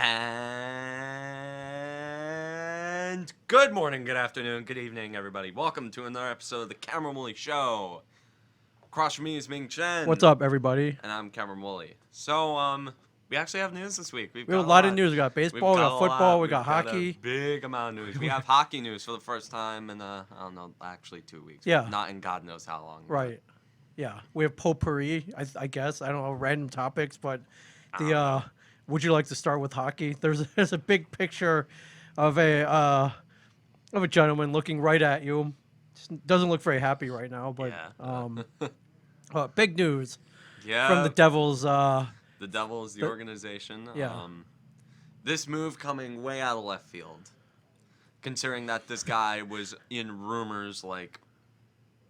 And good morning, good afternoon, good evening, everybody. Welcome to another episode of the Cameron Woolley Show. Across from me is Ming Chen. What's up, everybody? And I'm Cameron Woolley. So, we actually have news this week. We have a lot of news. We got baseball, we got football, we got hockey. A big amount of news. We have hockey news for the first time in, I don't know, actually 2 weeks. Yeah. Not in God knows how long. Right. Yeah. We have potpourri, I guess. I don't know, random topics, but would you like to start with hockey? There's a big picture of a gentleman looking right at you. Doesn't look very happy right now, but big news from the Devils. The Devils, the organization. Yeah. This move coming way out of left field, considering that this guy was in rumors like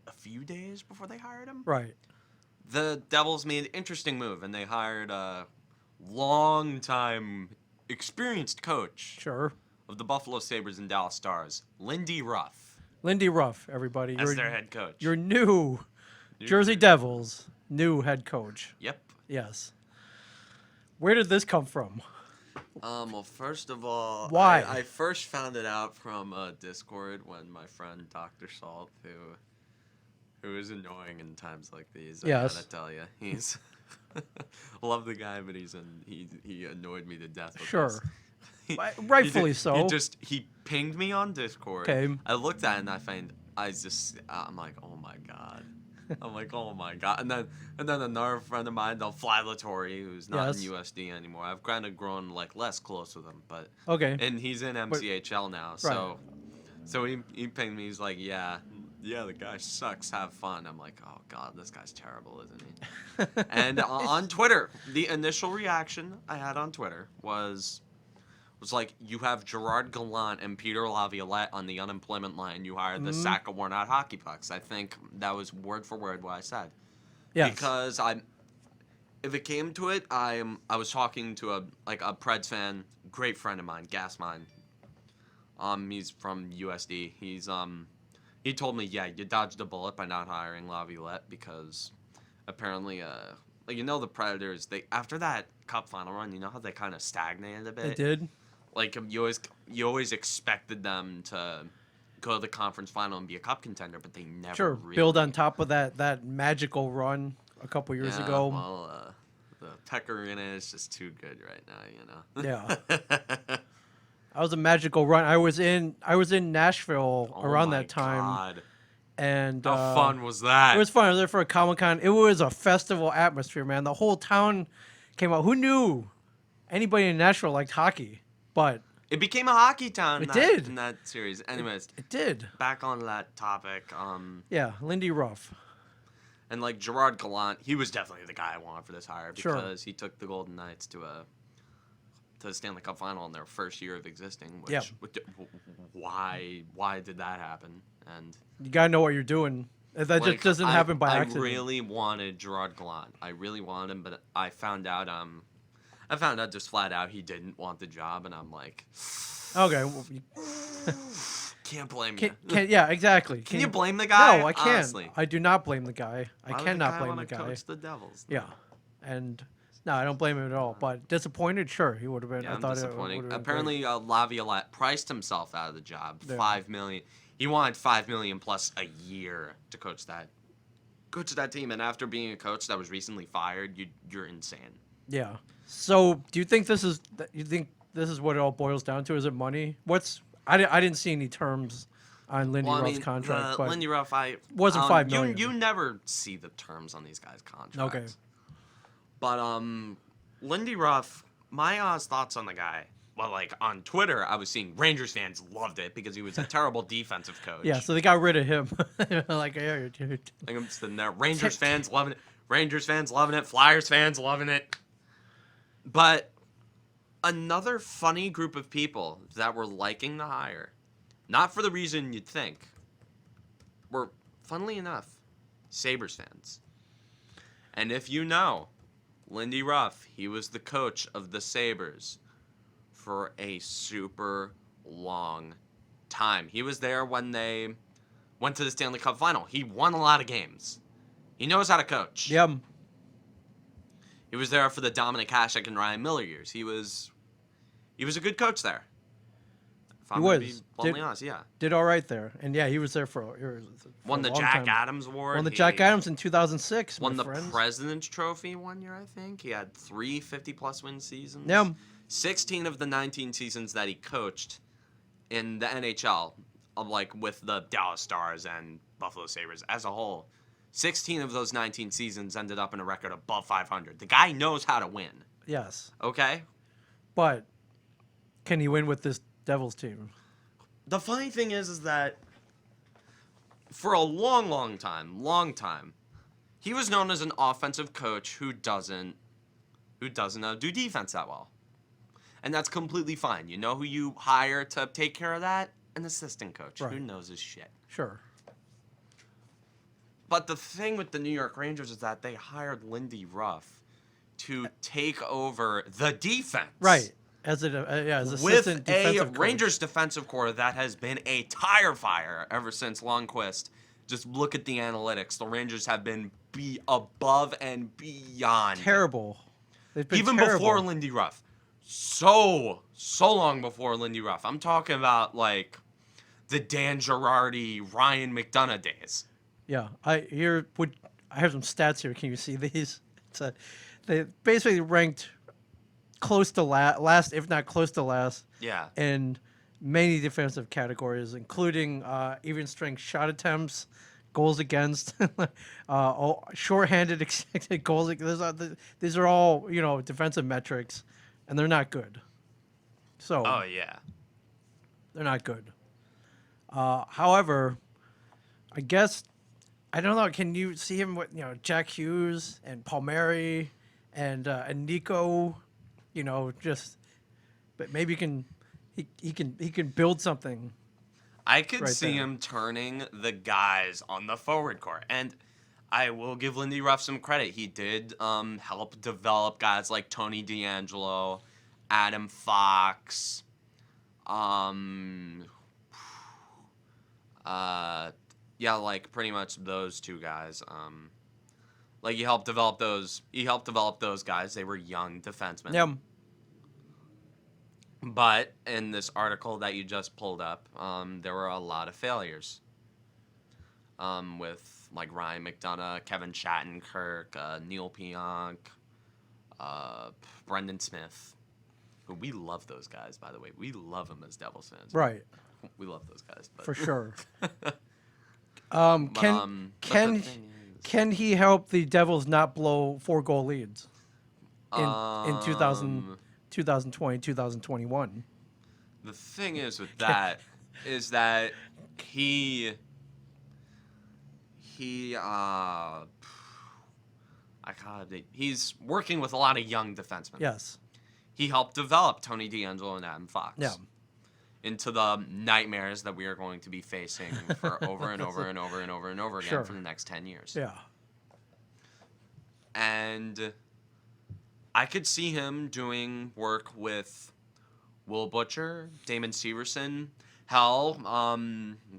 a few days before they hired him. Right. The Devils made an interesting move, and they hired a long-time experienced coach of the Buffalo Sabres and Dallas Stars, Lindy Ruff. Lindy Ruff, everybody. As their head coach. Your new Jersey Devils new head coach. Yep. Yes. Where did this come from? Well, first of all, why? I first found it out from Discord when my friend Dr. Salt, who is annoying in times like these. Yes. I gotta tell you, he's love the guy, but he annoyed me to death. With Sure. this. Rightfully so. He pinged me on Discord. Okay. I looked at it and I'm like, oh my god. I'm like, oh my god. And then another friend of mine, Del Flatlatory, who's not in USD anymore. I've kind of grown like less close with him, but and he's in MCHL now. So he pinged me. He's like, yeah, the guy sucks. Have fun. I'm like, oh god, this guy's terrible, isn't he? And on Twitter, the initial reaction I had on Twitter was like, you have Gerard Gallant and Peter Laviolette on the unemployment line. You hired the sack of worn-out hockey pucks. I think that was word for word what I said. Yes. Because if it came to it, I was talking to a Preds fan, great friend of mine, gas mine. He's from USD. He told me, yeah, you dodged a bullet by not hiring Laviolette because apparently, the Predators, after that Cup final run, you know how they kind of stagnated a bit. They did. Like, you always expected them to go to the conference final and be a cup contender, but they never really build on top of that magical run a couple years ago. Well, the pecker in it is just too good right now, Yeah. That was a magical run. I was in Nashville around that time. God. And how fun was that? It was fun. I was there for a Comic-Con. It was a festival atmosphere, man. The whole town came out. Who knew anybody in Nashville liked hockey? But it became a hockey town. In that series. Anyways, it did. Back on that topic. Yeah, Lindy Ruff. And like Gerard Gallant, he was definitely the guy I wanted for this hire because he took the Golden Knights to the Stanley Cup final in their first year of existing. Which, why did that happen? And you gotta know what you're doing. That just doesn't happen by accident. I really wanted Gerard Gallant. I really wanted him, but I found out just flat out he didn't want the job, and I'm like, okay, well, can't blame you. Yeah, exactly. Can you blame the guy? No, I can't. Honestly. I do not blame the guy. I cannot blame the guy. Coach the Devils. Yeah, and no, I don't blame him at all. But disappointed, sure, he would have been. Yeah, I thought disappointing. It would have been Apparently, Laviolette priced himself out of the job. $5 million. He wanted $5 million plus a year to coach that team, and after being a coach that was recently fired, you're insane. Yeah. So, do you think this is what it all boils down to? Is it money? I didn't see any terms on Lindy Ruff's contract, but Lindy Ruff, wasn't $5 million. You never see the terms on these guys' contracts. Okay. But Lindy Ruff, my thoughts on the guy. Well, like on Twitter, I was seeing Rangers fans loved it because he was a terrible defensive coach. Yeah, so they got rid of him. Like, hey, dude. Like I'm sitting there, Rangers fans loving it. Rangers fans loving it. Flyers fans loving it. But another funny group of people that were liking the hire, not for the reason you'd think, were, funnily enough, Sabres fans. And if you know, Lindy Ruff, he was the coach of the Sabres for a super long time. He was there when they went to the Stanley Cup final. He won a lot of games. He knows how to coach. Yep. He was there for the Dominic Hasek and Ryan Miller years. He was He was a good coach there. If I'm He gonna be was. bluntly honest, yeah. Did all right there, and yeah, he was there for Won a the long Jack time. Adams Award. Won the Jack Adams in 2006. Won my the friends. President's Trophy one year, I think. He had 3 50-plus win seasons. Yeah. 16 of the 19 seasons that he coached in the NHL, like with the Dallas Stars and Buffalo Sabres as a whole, 16 of those 19 seasons ended up in a record above 500. The guy knows how to win. Yes. Okay? But can he win with this Devils team? The funny thing is that for a long time, he was known as an offensive coach who doesn't do defense that well. And that's completely fine. You know who you hire to take care of that? An assistant coach who knows his shit. Sure. But the thing with the New York Rangers is that they hired Lindy Ruff to take over the defense. Right. As assistant with a defensive coach. Rangers defensive core that has been a tire fire ever since Lundqvist. Just look at the analytics. The Rangers have been above and beyond terrible. They've been even terrible. before Lindy Ruff. So long before Lindy Ruff. I'm talking about like the Dan Girardi, Ryan McDonough days. Yeah, I have some stats here. Can you see these? They basically ranked close to last, if not close to last. Yeah. In many defensive categories, including even strength shot attempts, goals against, shorthanded expected goals. These are all defensive metrics, and they're not good. So. Oh yeah. They're not good. However, I guess I don't know. Can you see him with Jack Hughes and Palmieri and Nico? But maybe he can build something. I could right see there. him turning the guys on the forward court, and I will give Lindy Ruff some credit. He did help develop guys like Tony DeAngelo, Adam Fox, like pretty much those two guys. Like he helped develop those guys. They were young defensemen. Yeah. But in this article that you just pulled up, there were a lot of failures. With like Ryan McDonough, Kevin Shattenkirk, Neil Pionk, Brendan Smith. Who we love those guys, by the way. We love them as Devils fans. Right. We love those guys. But. For sure. Can he help the Devils not blow 4-goal leads in 2020, 2021? The thing is with that is that he's working with a lot of young defensemen. Yes. He helped develop Tony DeAngelo and Adam Fox. Yeah. Into the nightmares that we are going to be facing for over and over and over and over and over again Sure. for the next 10 years. Yeah. And I could see him doing work with Will Butcher, Damon Severson,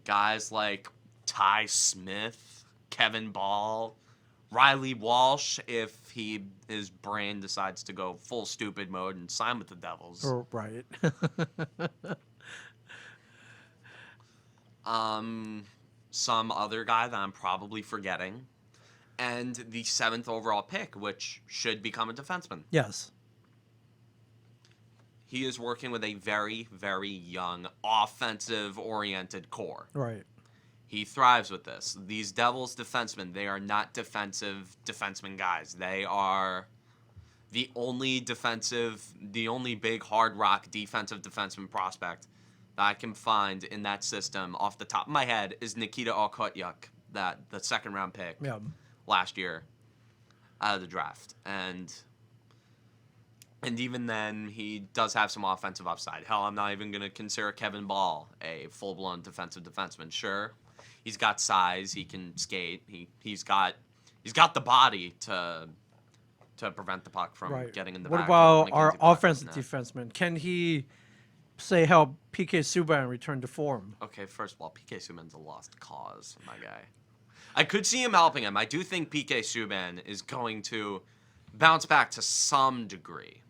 guys like Ty Smith, Kevin Ball, Riley Walsh, if his brain decides to go full stupid mode and sign with the Devils. Oh, right. Some other guy that I'm probably forgetting, and the 7th overall pick, which should become a defenseman. Yes. He is working with a very, very young, offensive-oriented core. Right. He thrives with this. These Devils defensemen, they are not defensive defenseman guys. They are the only big hard rock defensive defenseman prospect that I can find in that system off the top of my head is Nikita Okhotyuk, the 2nd-round pick last year out of the draft. And even then, he does have some offensive upside. Hell, I'm not even going to consider Kevin Ball a full-blown defensive defenseman. Sure, he's got size. He can skate. He's got the body to prevent the puck from getting in the back. What about our offensive defenseman? Can he, say, help PK Subban return to form? Okay, first of all, PK Subban's a lost cause, my guy. I could see him helping him. I do think PK Subban is going to bounce back to some degree.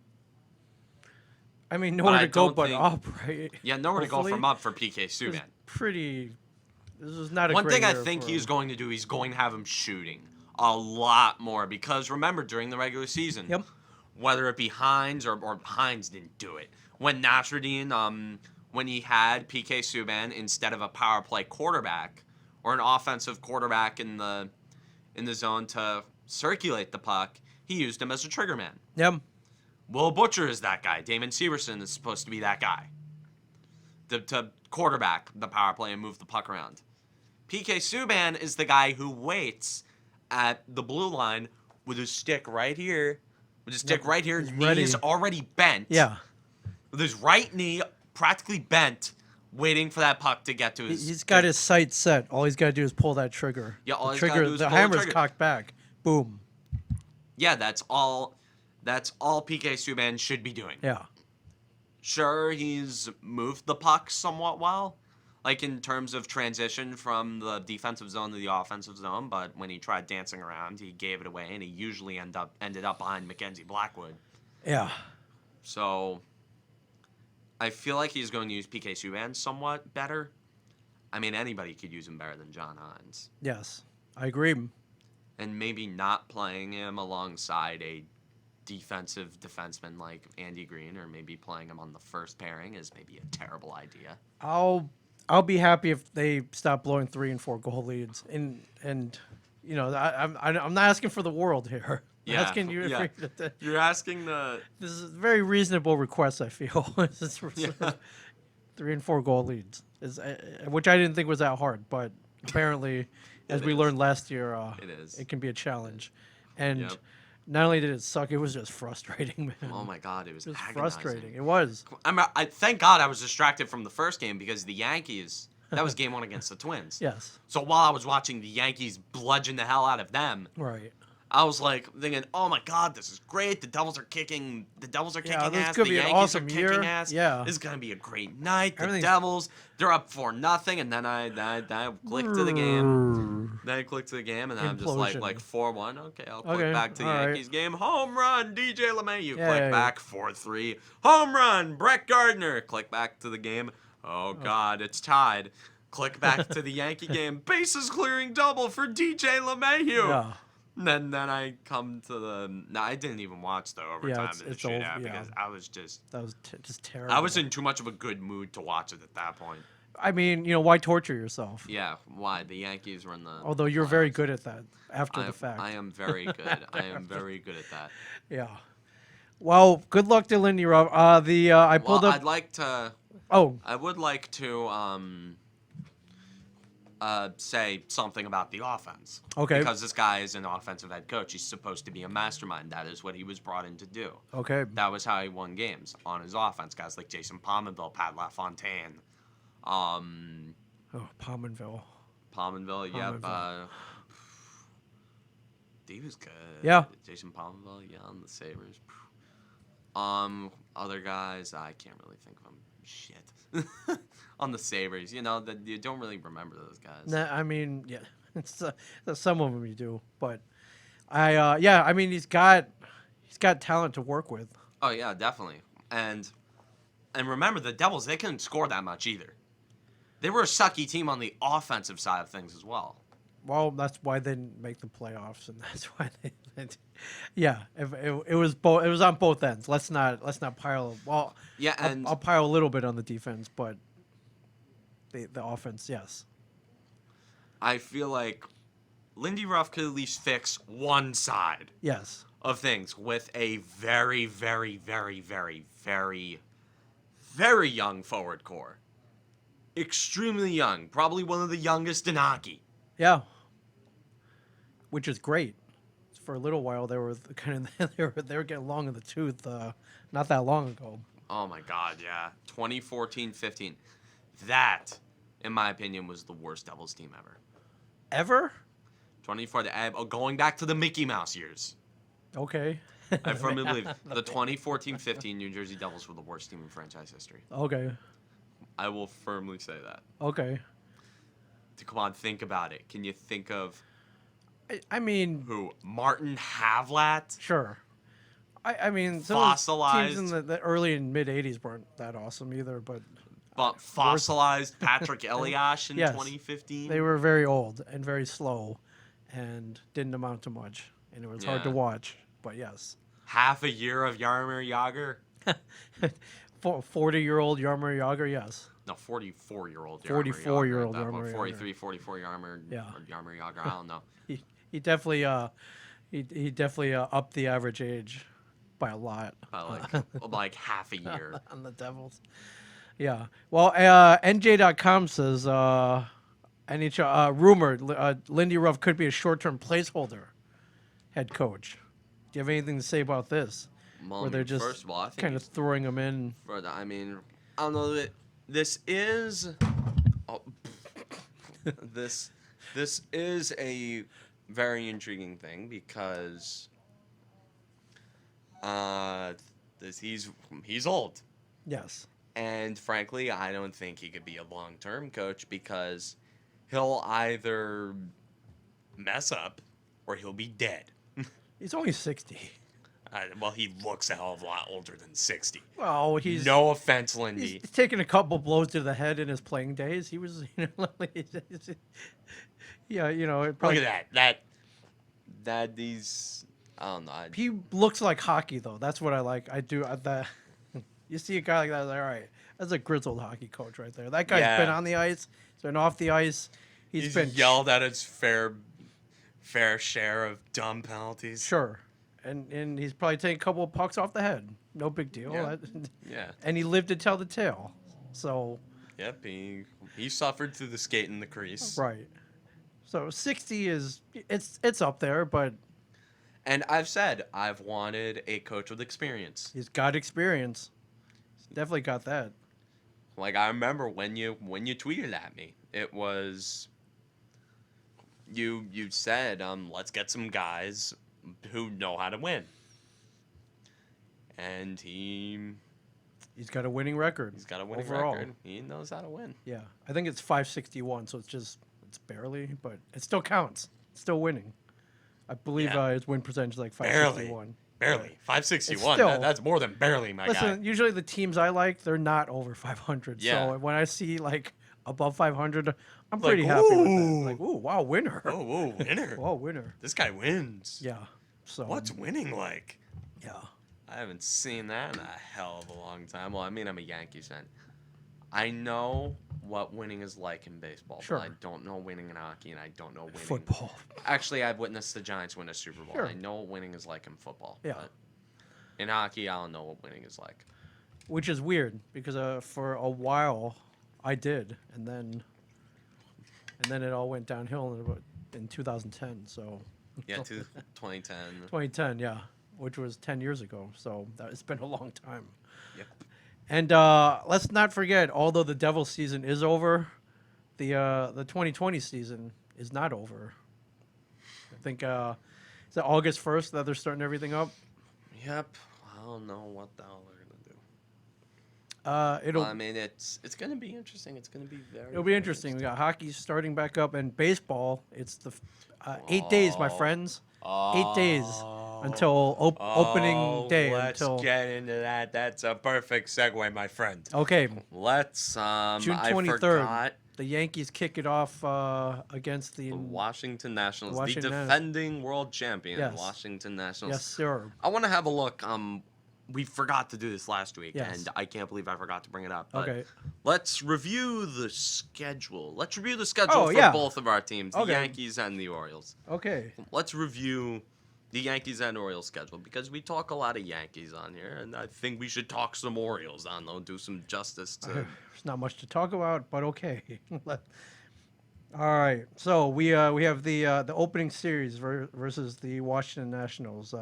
I mean, nowhere to go don't but think, up, right? yeah, nowhere to go Hopefully. from up for PK It was Subban. pretty. This was not a One great thing I year think for he's him. going to do, he's going to have him shooting a lot more because remember during the regular season, Yep. whether it be Hines or Hines didn't do it when Nasruddin, when he had PK Subban instead of a power play quarterback or an offensive quarterback in the zone to circulate the puck, he used him as a trigger man. Yep. Will Butcher is that guy. Damon Severson is supposed to be that guy. To quarterback the power play and move the puck around. PK Subban is the guy who waits at the blue line with his stick right here. With his stick right here, He's knees ready. already bent. Yeah. With his right knee practically bent, waiting for that puck to get to his... He's got his sights set. All he's got to do is pull that trigger. Yeah, all the he's trigger, gotta do is the pull the hammer's trigger. cocked back. Boom. Yeah, that's all PK Subban should be doing. Yeah. Sure, he's moved the puck somewhat well, like in terms of transition from the defensive zone to the offensive zone, but when he tried dancing around, he gave it away, and he usually ended up behind Mackenzie Blackwood. Yeah. So I feel like he's going to use PK Subban somewhat better. I mean, anybody could use him better than John Hines. Yes. I agree. And maybe not playing him alongside a defensive defenseman like Andy Green, or maybe playing him on the first pairing is maybe a terrible idea. I'll be happy if they stop blowing 3 and 4 goal leads. And you know, I'm not asking for the world here. I'm Yeah, asking you. yeah. You're asking the... This is a very reasonable request, I feel. Yeah. 3 and 4 goal leads, which I didn't think was that hard, but apparently, as we learned last year, It is. It can be a challenge. And Yep. not only did it suck, it was just frustrating, man. Oh my God, it was agonizing. Frustrating. It was. I thank God I was distracted from the first game because the Yankees, that was game 1 against the Twins. Yes. So while I was watching the Yankees bludgeon the hell out of them, Right. I was like thinking, "Oh my God, this is great! The Devils are kicking this ass. could The be an Yankees awesome are year. kicking ass. Yeah. This is gonna be a great night. The Everything's- Devils, they're up 4-0, and then I clicked to the game. Then I clicked to the game, and I'm just Implosion. like 4-1. Okay, I'll click Okay, back to the all right. Yankees game. Home run, DJ LeMahieu. Yay. Click back 4-3. Home run, Brett Gardner. Click back to the game. Oh God, it's tied. Click back to the Yankee game. Bases clearing double for DJ LeMahieu. Yeah. Then I come to the... No, I didn't even watch the overtime and the it's over, shootout yeah. because I was just... That was just terrible. I was in too much of a good mood to watch it at that point. I mean, you know, why torture yourself? Yeah, why? The Yankees were in the... Although you're very good at that after the fact. I am very good. I am very good at that. Yeah. Well, good luck to Lindy, Ruff. I pulled Well, up. I'd like to... Oh, I would like to say something about the offense. Okay. Because this guy is an offensive head coach. He's supposed to be a mastermind. That is what he was brought in to do. okay. That was how he won games, on his offense. Guys like Jason Pominville, Pat LaFontaine, Oh, Pominville. Pominville, yep. Pominville. He was good. Yeah. Jason Pominville, yeah, on the Sabres. Other guys, I can't really think of them. Shit. On the Sabres, you know, that you don't really remember those guys. Nah, I mean, yeah, it's some of them you do, but I mean, he's got talent to work with. Oh yeah, definitely. And remember, the Devils, they couldn't score that much either. They were a sucky team on the offensive side of things as well. Well, that's why they didn't make the playoffs, and that's why they yeah, it was both. It was on both ends. Let's not pile. Well, Yeah, and I'll pile a little bit on the defense, but the offense, yes. I feel like Lindy Ruff could at least fix one side Yes. of things with a very, very, very, very, very, very young forward core. Extremely young, probably one of the youngest in hockey. Yeah. Which is great. For a little while, they were kind of they were getting long in the tooth. Not that long ago. Oh my God, yeah, 2014-15. That, in my opinion, was the worst Devils team ever. Ever? Going back to the Mickey Mouse years. Okay. I firmly believe the 2014-15 New Jersey Devils were the worst team in franchise history. Okay. I will firmly say that. Okay. Come on, think about it. Can you think of I mean, who? Martin Havlat? sure. I mean, some Fossilized. teams in the early and mid '80s weren't that awesome either, but Fossilized Patrick Eliash in yes, 2015. they were very old and very slow, and didn't amount to much, and it was hard to Yeah. watch. But yes, Half a year of Jaromir Jagr. 40-year-old Jaromir Jagr, yes. No, 44-year-old. 44-year-old Jaromir Jaromir Jagr. 43, 44 Jaromir. Yeah. Or Jaromir Jagr. I don't know. He definitely he definitely upped the average age by a lot By like half a year. on the Devils. Yeah. Well, NJ.com says NHL rumored Lindy Ruff could be a short-term placeholder head coach. Do you have anything to say about this? Well, Where they're just first of all, I think kind of throwing him in. I mean, I don't know. This is. Oh, this is a very intriguing thing because he's old. Yes. And frankly, I don't think he could be a long-term coach because he'll either mess up or he'll be dead. He's only 60. Well, he looks a hell of a lot older than 60. Well, he's No offense, Lindy. he's taken a couple blows to the head in his playing days. He was, yeah, Look at that. These. I don't know. He looks like hockey though. That's what I like. I do that. You see a guy like that, like, all right, that's a grizzled hockey coach right there. That guy's been on the ice. He's been off the ice. He's been yelled at his fair share of dumb penalties. Sure. And he's probably taken a couple of pucks off the head. No big deal. Yeah. And he lived to tell the tale. So. Yep. He suffered through the skate in the crease. Right. So 60 it's up there, but. And I've said I've wanted a coach with experience. He's got experience. He's definitely got that. Like I remember when you tweeted at me, it was. You said let's get some guys who know how to win. And he's got a winning record. He's got a winning overall. record. He knows how to win. Yeah. I think it's 561, so it's barely, but it still counts. It's still winning. I believe his win percentage is like 561. Barely. 561. Still, That's more than barely, my guy. Listen, usually the teams I like, they're not over 500. Yeah. So when I see like above 500, I'm pretty happy with that. Like, ooh, wow, winner. Oh, winner. Wow, winner. This guy wins. Yeah. So What's winning like? Yeah. I haven't seen that in a hell of a long time. Well, I mean, I'm a Yankees fan. I know what winning is like in baseball, Sure. but I don't know winning in hockey, and I don't know winning. Football. Actually, I've witnessed the Giants win a Super Bowl. Sure. I know what winning is like in football. Yeah. But in hockey, I don't know what winning is like. Which is weird because for a while I did, and then it all went downhill in 2010. So Yeah, 2010. 2010, yeah, which was 10 years ago. So it's been a long time. Yep. And let's not forget, although the Devils season is over, the 2020 season is not over. I think is it August 1st that they're starting everything up? Yep. I don't know what the hell they're gonna do. It'll I mean, it's gonna be interesting. It's gonna be it'll be interesting. We got hockey starting back up, and baseball. It's the 8 days, my friends. 8 days until opening day. Let's get into that. That's a perfect segue, my friend. Okay. Let's June I 23rd. forgot The Yankees kick it off against the the Washington Nationals, Washington the defending world champion, Yes. Washington Nationals. Yes, sir. I want to have a look. We forgot to do this last week, Yes. and I can't believe I forgot to bring it up. But Okay. let's review the schedule. Let's review the schedule Oh, for yeah. both of our teams, the Okay. Yankees and the Orioles. Okay. Let's review the Yankees and Orioles schedule because we talk a lot of Yankees on here, and I think we should talk some Orioles on though, do some justice to. There's not much to talk about, but okay. All right. So we have the opening series versus the Washington Nationals.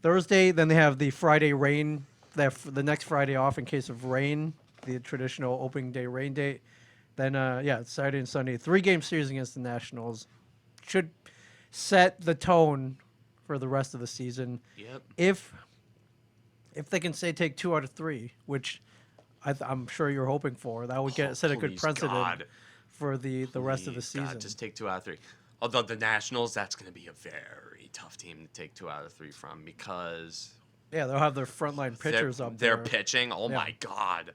Thursday, then they have the Friday rain. They have the next Friday off in case of rain, the traditional opening day rain date. Then it's Saturday and Sunday, 3-game series against the Nationals. Should set the tone for the rest of the season. Yep. If they can take 2 out of 3, which I'm sure you're hoping for, that would set a good Please, precedent God. for the rest of the Please, God, season. just take 2 out of 3. Although the Nationals, that's going to be a very tough team to take 2 out of 3 from because Yeah, they'll have their frontline pitchers up they're there. pitching. Oh Yeah. my God!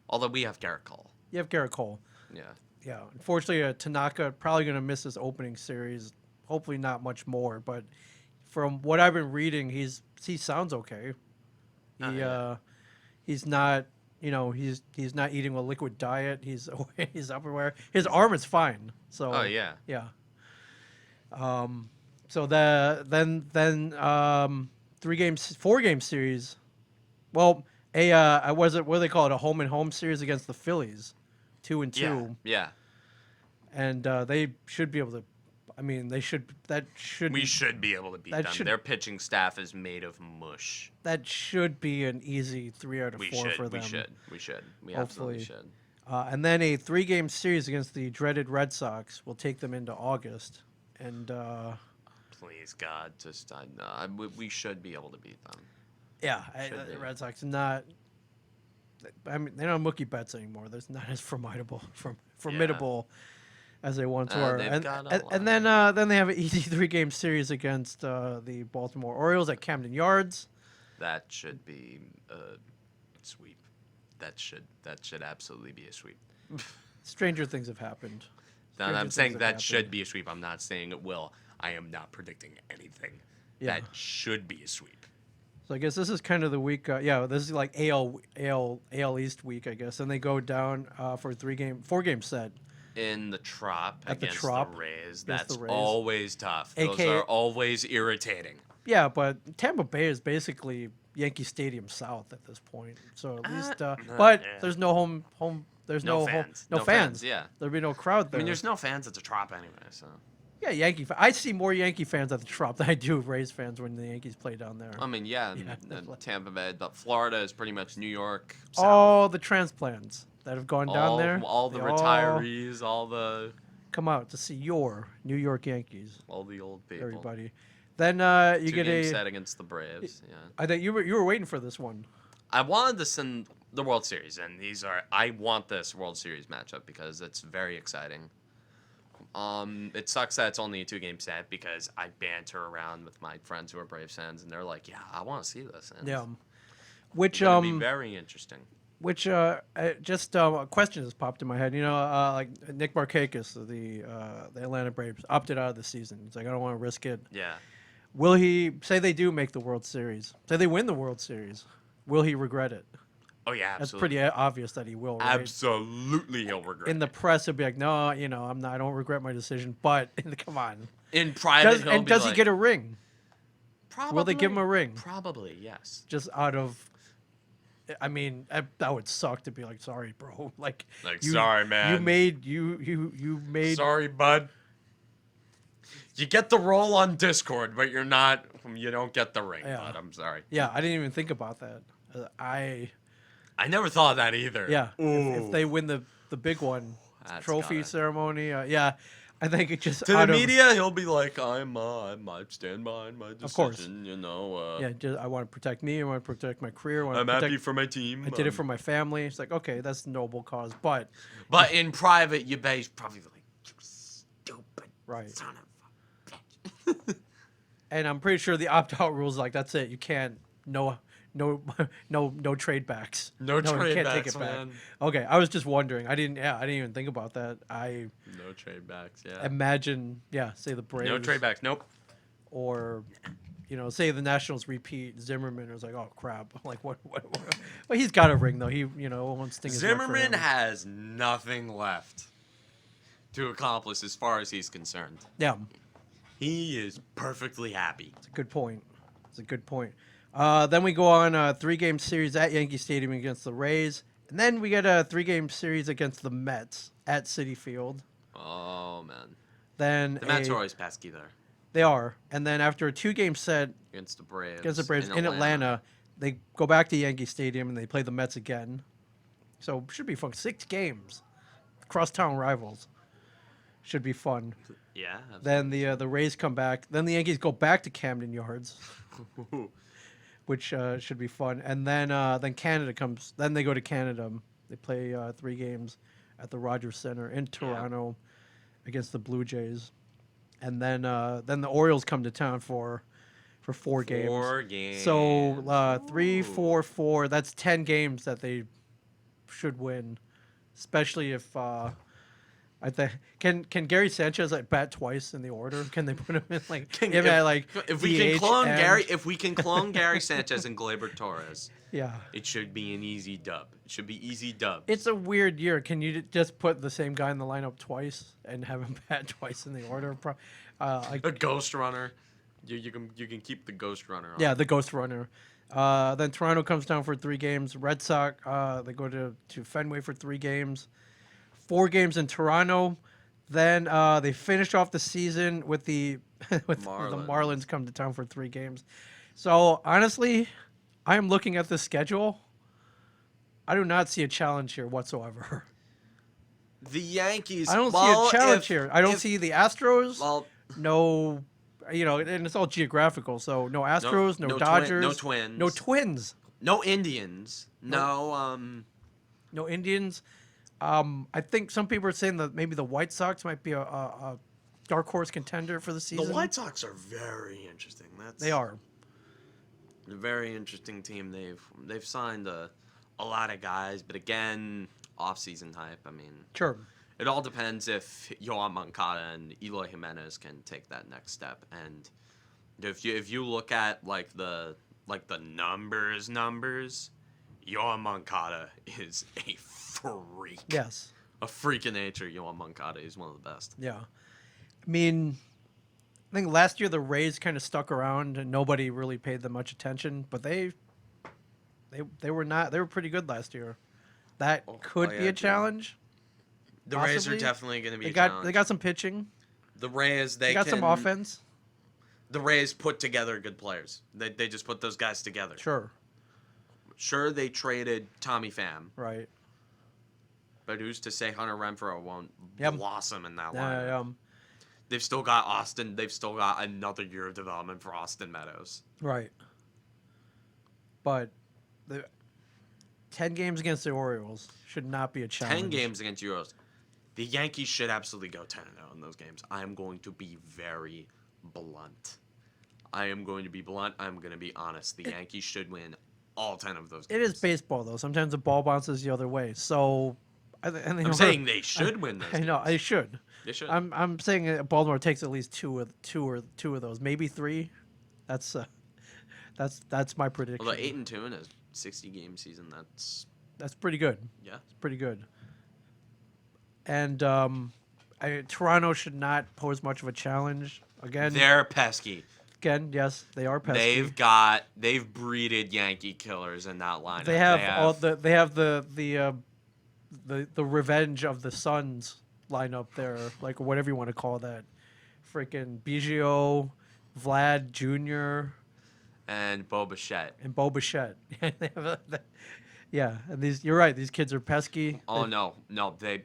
Although we have Garrett Cole. You have Garrett Cole. Yeah. Yeah, unfortunately, Tanaka probably going to miss his opening series. Hopefully, not much more. But from what I've been reading, he sounds okay. He's not, he's not eating a liquid diet. He's he's everywhere. His arm is fine. So Oh yeah. yeah. So then 4 game series. Well, what do they call it? A home and home series against the Phillies, 2-2. Yeah. And they should be able to. I mean, they should. We should be able to beat them. Their pitching staff is made of mush. That should be an easy 3 out of 4 for them. We should. We absolutely should. And then a 3-game series against the dreaded Red Sox will take them into August. And please God, just we should be able to beat them. yeah, the Red Sox not. I mean, they don't have Mookie Betts anymore. They're not as formidable as they once were. And then they have an easy 3-game series against the Baltimore Orioles at Camden Yards. That should be a sweep. That should absolutely be a sweep. Stranger things have happened. Now, I'm saying that should be a sweep. I'm not saying it will. I am not predicting anything. Yeah. That should be a sweep. So I guess this is kind of the week. This is like AL East week, I guess. And they go down for a 4-game set. In the Trop against the Rays. That's the Rays. Always tough. Those are always irritating. Yeah, but Tampa Bay is basically Yankee Stadium South at this point. So at least, but there's no home. There's no fans. No fans. Yeah, there'll be no crowd there. I mean, there's no fans at the Trop anyway. So yeah, I see more Yankee fans at the Trop than I do Rays fans when the Yankees play down there. I mean, Tampa Bay, but Florida is pretty much New York. South. All the transplants that have gone down there. All the retirees, all the come out to see your New York Yankees. All the old people. Everybody. Then you get a set against the Braves. Yeah. I think you were waiting for this one. I wanted this in the World Series, and I want this World Series matchup because it's very exciting. It sucks that it's only a 2-game set because I banter around with my friends who are Braves fans, and they're like, "Yeah, I want to see this." And yeah. Which be very interesting. Which just a question has popped in my head. Like Nick Markakis, the Atlanta Braves, opted out of the season. He's like, I don't want to risk it. Yeah. Will he say they do make the World Series? Say they win the World Series? Will he regret it? Oh yeah, absolutely. That's pretty obvious that he will. Right? Absolutely, he'll regret. In the press, he'll be like, no, I'm not. I don't regret my decision. But come on. In private, does he get a ring? Probably. Will they give him a ring? Probably, yes. Just out of. I mean, that would suck to be like, sorry, bro. Like sorry, man. You made. Sorry, bud. You get the role on Discord, but you don't get the ring. Yeah. Bud. I'm sorry. Yeah, I didn't even think about that. I never thought of that either. Yeah. If they win the big one, trophy ceremony. Yeah. I think it just to the media, he'll be like, I stand behind my decision. Of course. I want to protect me. I want to protect my career. I'm happy for my team. I did it for my family. It's like, okay, that's a noble cause, but in private, you probably like, you stupid son of a bitch. And I'm pretty sure the opt-out rules like that's it. You can't no trade backs. No trade can't backs, take it man. back. Okay, I was just wondering. I didn't even think about that. No trade backs. Yeah. Imagine, say the Braves. No trade backs. Nope. Or, say the Nationals repeat. Zimmerman was like, oh crap. Like what? Well, he's got a ring though. He won't sting his luck for Zimmerman him. has nothing left to accomplish as far as he's concerned. Yeah. He is perfectly happy. It's a good point. Then we go on a 3-game series at Yankee Stadium against the Rays. And then we get a 3-game series against the Mets at Citi Field. Oh, man. Then the Mets are always pesky there. They are. And then after a 2-game set against the Braves in Atlanta, they go back to Yankee Stadium and they play the Mets again. So it should be fun. 6 games. Crosstown rivals. Should be fun. Yeah. Absolutely. Then the Rays come back. Then the Yankees go back to Camden Yards, which should be fun. And then Canada comes. Then they go to Canada. They play 3 games at the Rogers Center in Toronto against the Blue Jays. and then the Orioles come to town for 4 games. 4 games. So 3, Ooh. 4, 4. That's 10 games that they should win, especially if I think can Gary Sanchez bat twice in the order? Can they put him in if we can DH clone and- Gary Sanchez and Gleyber Torres, Yeah, it should be an easy dub. It should be easy dubs. it's a weird year. Can you just put the same guy in the lineup twice and have him bat twice in the order? A ghost runner. You can keep the ghost runner on. Yeah, the ghost runner. Then Toronto comes down for 3 games. Red Sox they go to Fenway for 3 games. 4 games in Toronto. Then they finish off the season with the Marlins. the Marlins come to town for 3 games. So honestly, I am looking at this schedule. I do not see a challenge here whatsoever. The Yankees. I don't see a challenge here. I don't see the Astros. Well, No, and it's all geographical. So no Astros, no Dodgers, no Twins, no Twins, no Indians, no no Indians. I think some people are saying that maybe the White Sox might be a dark horse contender for the season. The White Sox are very interesting. They are a very interesting team. They've signed a lot of guys, but again, off-season hype. I mean, sure. It all depends if Yoan Moncada and Eloy Jimenez can take that next step. And if you look at the numbers, Yoan Moncada is a freak. Yes. A freak of nature. Yoan Moncada is one of the best. Yeah. I mean, I think last year the Rays kind of stuck around and nobody really paid them much attention, but they were pretty good last year. That could be a challenge. The possibly. Rays are definitely going to be a challenge. challenge. They got some pitching. The Rays, they got some offense. The Rays put together good players. They just put those guys together. Sure, they traded Tommy Pham. Right. But who's to say Hunter Renfroe won't blossom in that lineup? Yeah. They've still got Austin. They've still got another year of development for Austin Meadows. Right. But the 10 games against the Orioles should not be a challenge. 10 games against the Orioles. The Yankees should absolutely go 10-0 in those games. I am going to be very blunt. I'm going to be honest. The Yankees should win all 10 of those games. It is baseball, though. Sometimes the ball bounces the other way. So, I'm saying they should win those games. I know, they should. They should. I'm saying Baltimore takes at least two of those, maybe 3. That's my prediction. Although 8-2 in a 60-game season, that's pretty good. Yeah, it's pretty good. And Toronto should not pose much of a challenge. Again, they're pesky. Again, yes, they are pesky. They've breeded Yankee killers in that lineup. They have the revenge of the Suns lineup there, like whatever you want to call that. Freaking Biggio, Vlad Jr. and Bo Bichette. Yeah, and you're right. These kids are pesky. Oh no, they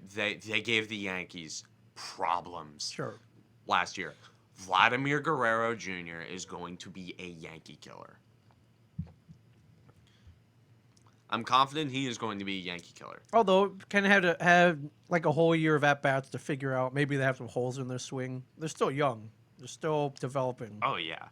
gave the Yankees problems. Sure. Last year, Vladimir Guerrero Jr. is going to be a Yankee killer. I'm confident he is going to be a Yankee killer. Although, kind of have to have like a whole year of at-bats to figure out. Maybe they have some holes in their swing. They're still young. They're still developing. Oh, yeah.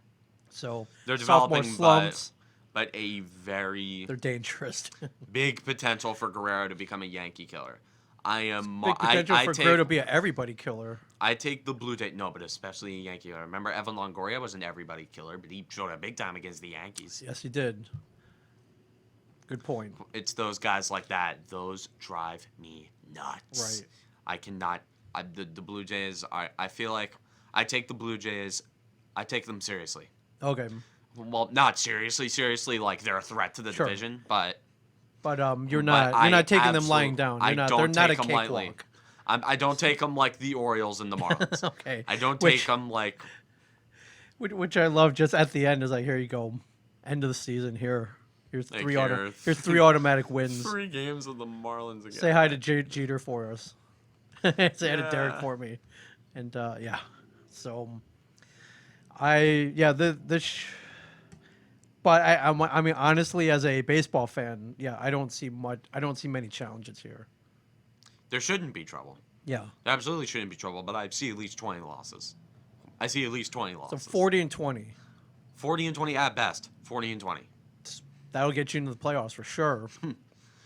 So, they're developing, slumps, but a very... They're dangerous. big potential for Guerrero to become a Yankee killer. Big potential for Guerrero to be an everybody killer. I take the Blue Jays. No, but especially a Yankee killer. Remember, Evan Longoria was an everybody killer, but he showed up big time against the Yankees. Yes, he did. Good point. It's those guys like that. Those drive me nuts. Right. I cannot. The Blue Jays. I feel like I take the Blue Jays. I take them seriously. Okay. Well, not seriously. Seriously, like they're a threat to the division, but. But you're not taking them lying down. They're not a cakewalk. I don't take them like the Orioles and the Marlins. Okay. I don't take them like. Which I love. Just at the end is like, here you go, end of the season. Here's three automatic wins. 3 games with the Marlins again. Say hi to Jeter for us. Say hi to Derek for me, and yeah. So but I mean, honestly, as a baseball fan, yeah, I don't see many challenges here. There shouldn't be trouble. Yeah. There absolutely shouldn't be trouble, but I see at least 20 losses. I see at least 20 So losses. 40-20. 40-20 at best. 40-20. That'll get you into the playoffs for sure.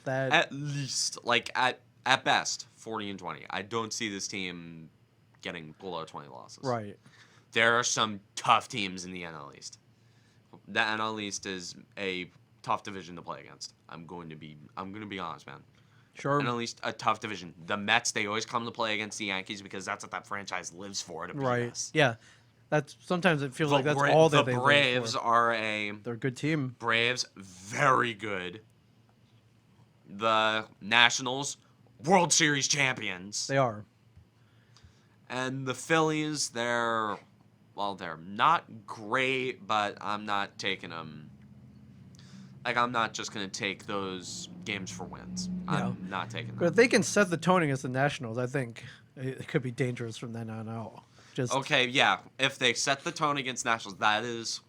That At least, like at best, 40-20. I don't see this team getting below 20 losses. right. There are some tough teams in the NL East. The NL East is a tough division to play against. I'm going to be honest, man. Sure. NL East, a tough division. The Mets, they always come to play against the Yankees because that's what that franchise lives for, to beat Right. us. Yeah. That's sometimes it feels like that's all that they The live Braves for. are a They're a good team. Braves, very good. The Nationals, World Series champions. They are. And the Phillies, they're not great, but I'm not taking them. Like, I'm not just going to take those games for wins. Yeah. I'm not taking them. But if they can set the tone against the Nationals, I think it could be dangerous from then on out. Just Okay, yeah. If they set the tone against Nationals, that is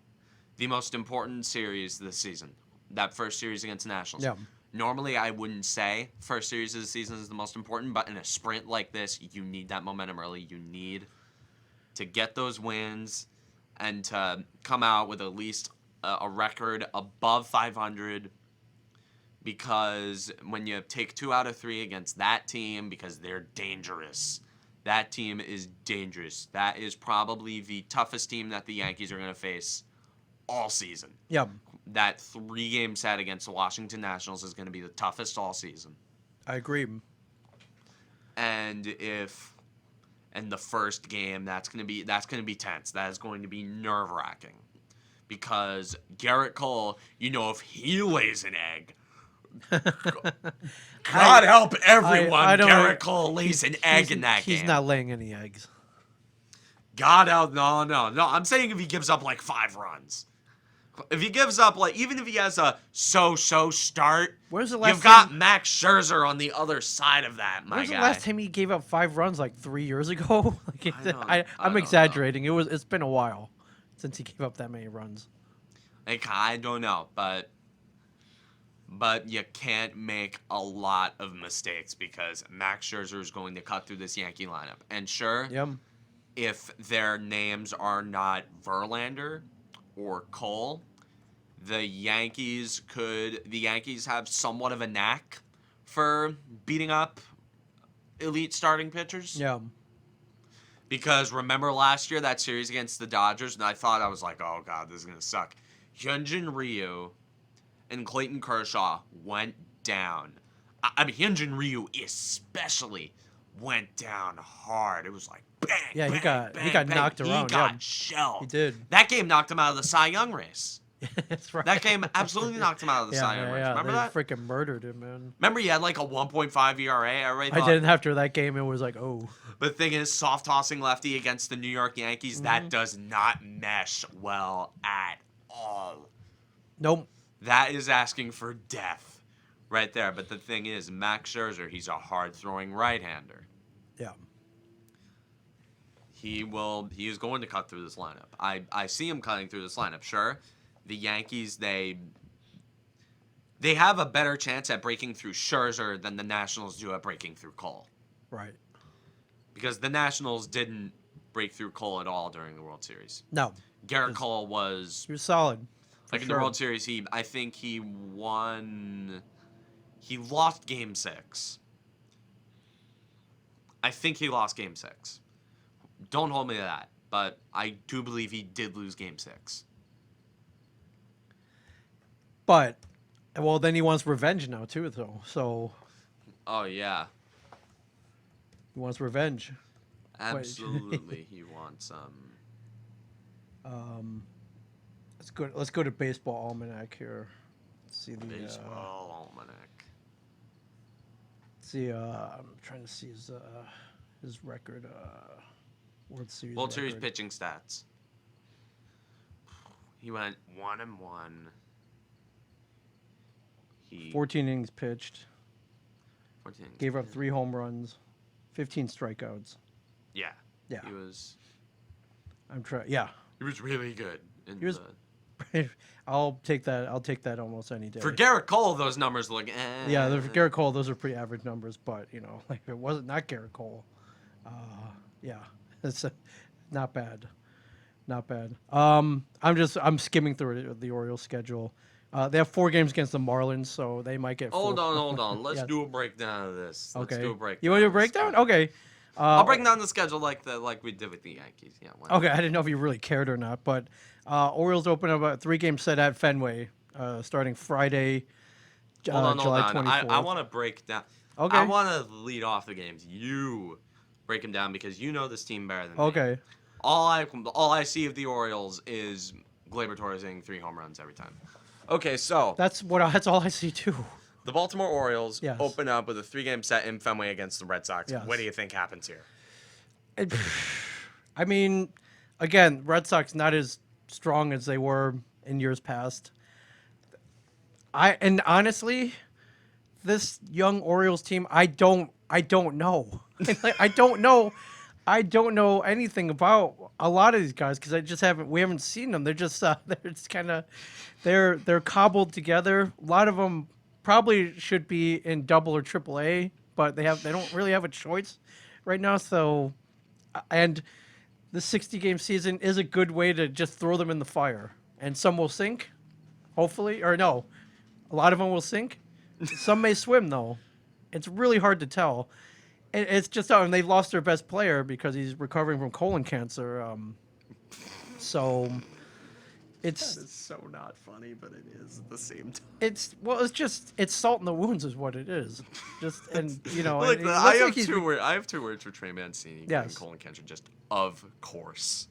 the most important series this season. That first series against Nationals. Yeah. Normally, I wouldn't say first series of the season is the most important, but in a sprint like this, you need that momentum early. You need to get those wins and to come out with at least a record above 500, because when you take 2 out of 3 against that team, because they're dangerous. That team is dangerous. That is probably the toughest team that the Yankees are going to face all season. yeah. That 3-game set against the Washington Nationals is going to be the toughest all season. I agree. And the first game, that's going to be tense. That is going to be nerve-wracking. Because Garrett Cole, if he lays an egg, God help everyone. I don't Garrett Cole lays an egg in that game. He's not laying any eggs. God help, no. I'm saying if he gives up like 5 runs. If he gives up, even if he has a so-so start, When's the last you've got time- Max Scherzer on the other side of that, my When's guy. the last time he gave up 5 runs? Like 3 years ago? I I'm don't exaggerating. It's been a while since he gave up that many runs. I don't know, but you can't make a lot of mistakes because Max Scherzer is going to cut through this Yankee lineup. And sure, Yep. if their names are not Verlander or Cole, the Yankees have somewhat of a knack for beating up elite starting pitchers. Yeah. Because remember last year, that series against the Dodgers, and I was like, oh, God, this is going to suck. Hyunjin Ryu and Clayton Kershaw went down. I mean, Hyunjin Ryu especially went down hard. It was like, bang, Yeah, he bang, got bang. knocked around. He got Yeah. shelled. He did. That game knocked him out of the Cy Young race. That's right. That game absolutely knocked him out of the Cy Young race. Remember they that? freaking murdered him, man. Remember he had like a 1.5 ERA? I didn't after that game. It was like, oh. But the thing is, soft tossing lefty against the New York Yankees, that does not mesh well at all. Nope. That is asking for death right there. But the thing is, Max Scherzer, he's a hard-throwing right-hander. Yeah. He is going to cut through this lineup. I see him cutting through this lineup. Sure, the Yankees, they have a better chance at breaking through Scherzer than the Nationals do at breaking through Cole. Right. Because the Nationals didn't break through Cole at all during the World Series. No. Garrett Cole was He was solid. like in the World Series. I think he won. He lost Game 6. I think he lost Game 6. Don't hold me to that, but I do believe he did lose Game 6. But, well, then he wants revenge now, too, though. So, Oh yeah, he wants revenge. absolutely. He wants Let's go to Baseball Almanac here. Let's see the baseball almanac. I'm trying to see his record. World Series. World Series record. pitching stats. He went 1-1. He 14 innings pitched. 14. Gave up 3 home runs, 15 strikeouts. Yeah. Yeah. He was Yeah. He was really good. He was. I'll take that. I'll take that almost any day. For Garrett Cole, those numbers look. Yeah, for Garrett Cole, those are pretty average numbers. But like if it wasn't not Garrett Cole, yeah, it's not bad. Not bad. I'm skimming through the Orioles schedule. They have 4 games against the Marlins, so they might get. Hold on, hold on. Let's Yes. do a breakdown of this. Let's Okay. do a breakdown. You want to do a of the breakdown? schedule. Okay. I'll break down the schedule like we did with the Yankees. Yeah. Why not? Okay, I didn't know if you really cared or not, but Orioles open up a 3-game set at Fenway, starting Friday, Hold on, July hold on. 24th. I want to break down. Okay. I want to lead off the games. You break them down because you know this team better than me. Okay. All I see of the Orioles is Gleyber Torres hitting 3 home runs every time. Okay, so That's all I see too. the Baltimore Orioles Yes. open up with a 3-game set in Fenway against the Red Sox. Yes. What do you think happens here? I mean, again, Red Sox not as strong as they were in years past. And honestly, this young Orioles team, I don't know. I don't know anything about a lot of these guys because we haven't seen them. They're just they're cobbled together. A lot of them probably should be in double or triple A, but they don't really have a choice right now. So, and the 60-game season is a good way to just throw them in the fire, and some will sink, hopefully, or no, a lot of them will sink. Some may swim though. It's really hard to tell. It's just and they lost their best player because he's recovering from colon cancer. So it's so not funny, but it is at the same time. it's salt in the wounds is what it is. Just and Look, and I have 2 words. I have 2 words for Trey Mancini getting Yes. colon cancer. Just of course,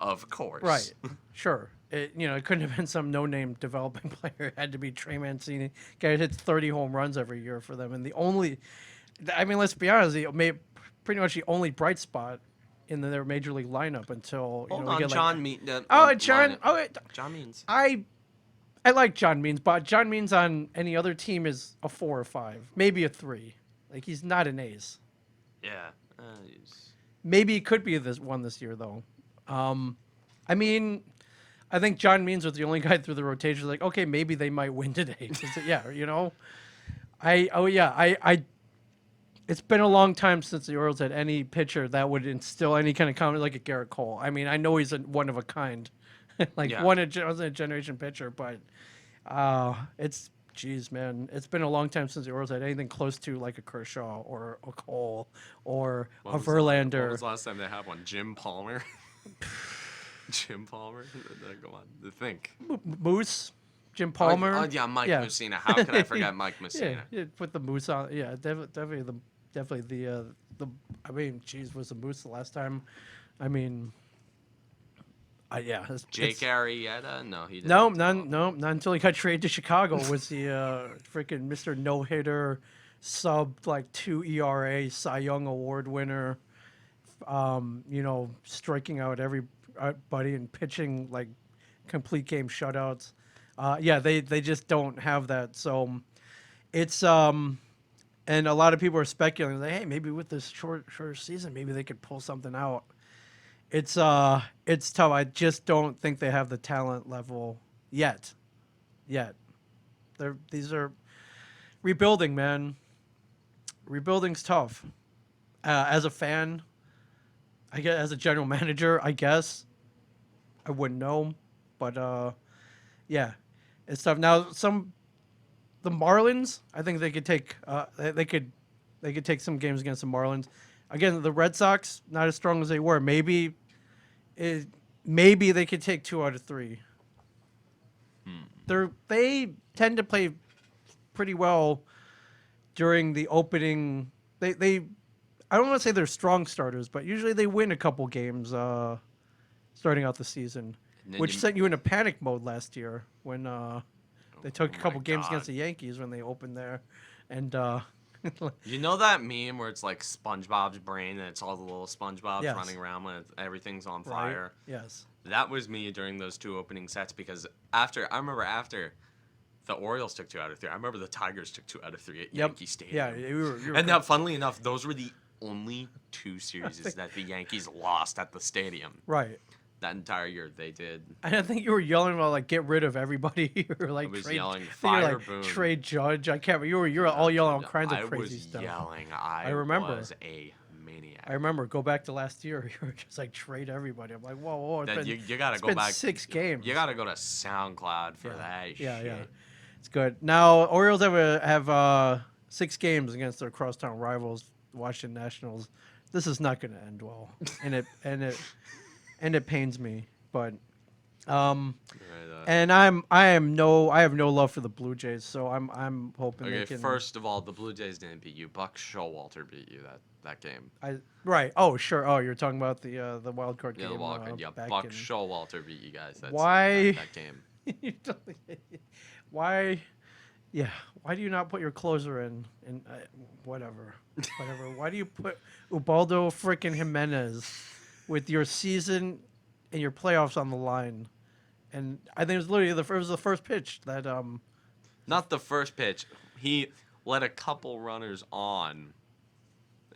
right, sure. It couldn't have been some no-name developing player. It had to be Trey Mancini. Guy hits 30 home runs every year for them, and let's be honest, pretty much the only bright spot in their major league lineup until Hold on, John Means. John Means. I like John Means, but John Means on any other team is a 4 or 5, maybe a 3. Like he's not an ace. Yeah. Maybe he could be this year though. I think John Means was the only guy through the rotation. Like, okay, maybe they might win today. It's been a long time since the Orioles had any pitcher that would instill any kind of confidence like a Garrett Cole. I mean, I know he's one of a kind, wasn't a generation pitcher, but geez, man, it's been a long time since the Orioles had anything close to like a Kershaw or a Cole or a Verlander. When was the last time they had one? Jim Palmer. Jim Palmer. Go on. Think. Moose. Jim Palmer. Mike Mussina. How could I forget Mike Mussina? Yeah, put the Moose on. Yeah, definitely the. I mean, geez, was the Moose the last time? I mean, Jake Arrieta? No, he didn't. No, not until he got traded to Chicago. Was the freaking Mr. No Hitter, sub like 2 ERA, Cy Young Award winner. Striking out everybody and pitching like complete game shutouts. They just don't have that. So it's and a lot of people are speculating like, hey, maybe with this shorter season, maybe they could pull something out. It's tough. I just don't think they have the talent level yet. These are rebuilding, man. Rebuilding's tough. As a fan, I guess as a general manager, I guess I wouldn't know, but it's tough. Now the Marlins, I think they could take they could take some games against the Marlins. Again, the Red Sox not as strong as they were. Maybe they could take 2 out of 3. They tend to play pretty well during the opening. They I don't want to say they're strong starters, but usually they win a couple games starting out the season, which sent you into panic mode last year when they took a couple games against the Yankees when they opened there, and you know that meme where it's like SpongeBob's brain and it's all the little SpongeBobs Yes. running around when everything's on fire. Right? Yes. That was me during those 2 opening sets because after the Orioles took 2 out of 3, I remember the Tigers took 2 out of 3 at Yankee Stadium. Yeah, you were And now, funnily enough, those were the only 2 series that the Yankees lost at the stadium. Right. That entire year they did. And I think you were yelling about like get rid of everybody or like I was trade, yelling I think fire you were, like, Boone. trade Judge. I can't. You were all yelling all kinds of crazy was stuff. Yelling. I remember. Was a maniac. I remember. Go back to last year. You were just like trade everybody. I'm like, whoa. Then you gotta go been back. 6 games. You gotta go to SoundCloud for that Yeah, shit. yeah. It's good. Now Orioles have 6 games against their crosstown rivals, Washington Nationals. This is not going to end well, and it pains me. But and I have no love for the Blue Jays, so I'm hoping they can. First of all, the Blue Jays didn't beat you. Buck Showalter beat you that game. Right. Oh, sure. Oh, you're talking about the wild card game. Yeah, the wild card. Yeah, back Buck in... Showalter beat you guys. Why? That game. Why? Yeah. Why do you not put your closer in? Whatever. Why do you put Ubaldo freaking Jimenez with your season and your playoffs on the line? And I think it was literally the first pitch that Not the first pitch. He let a couple runners on,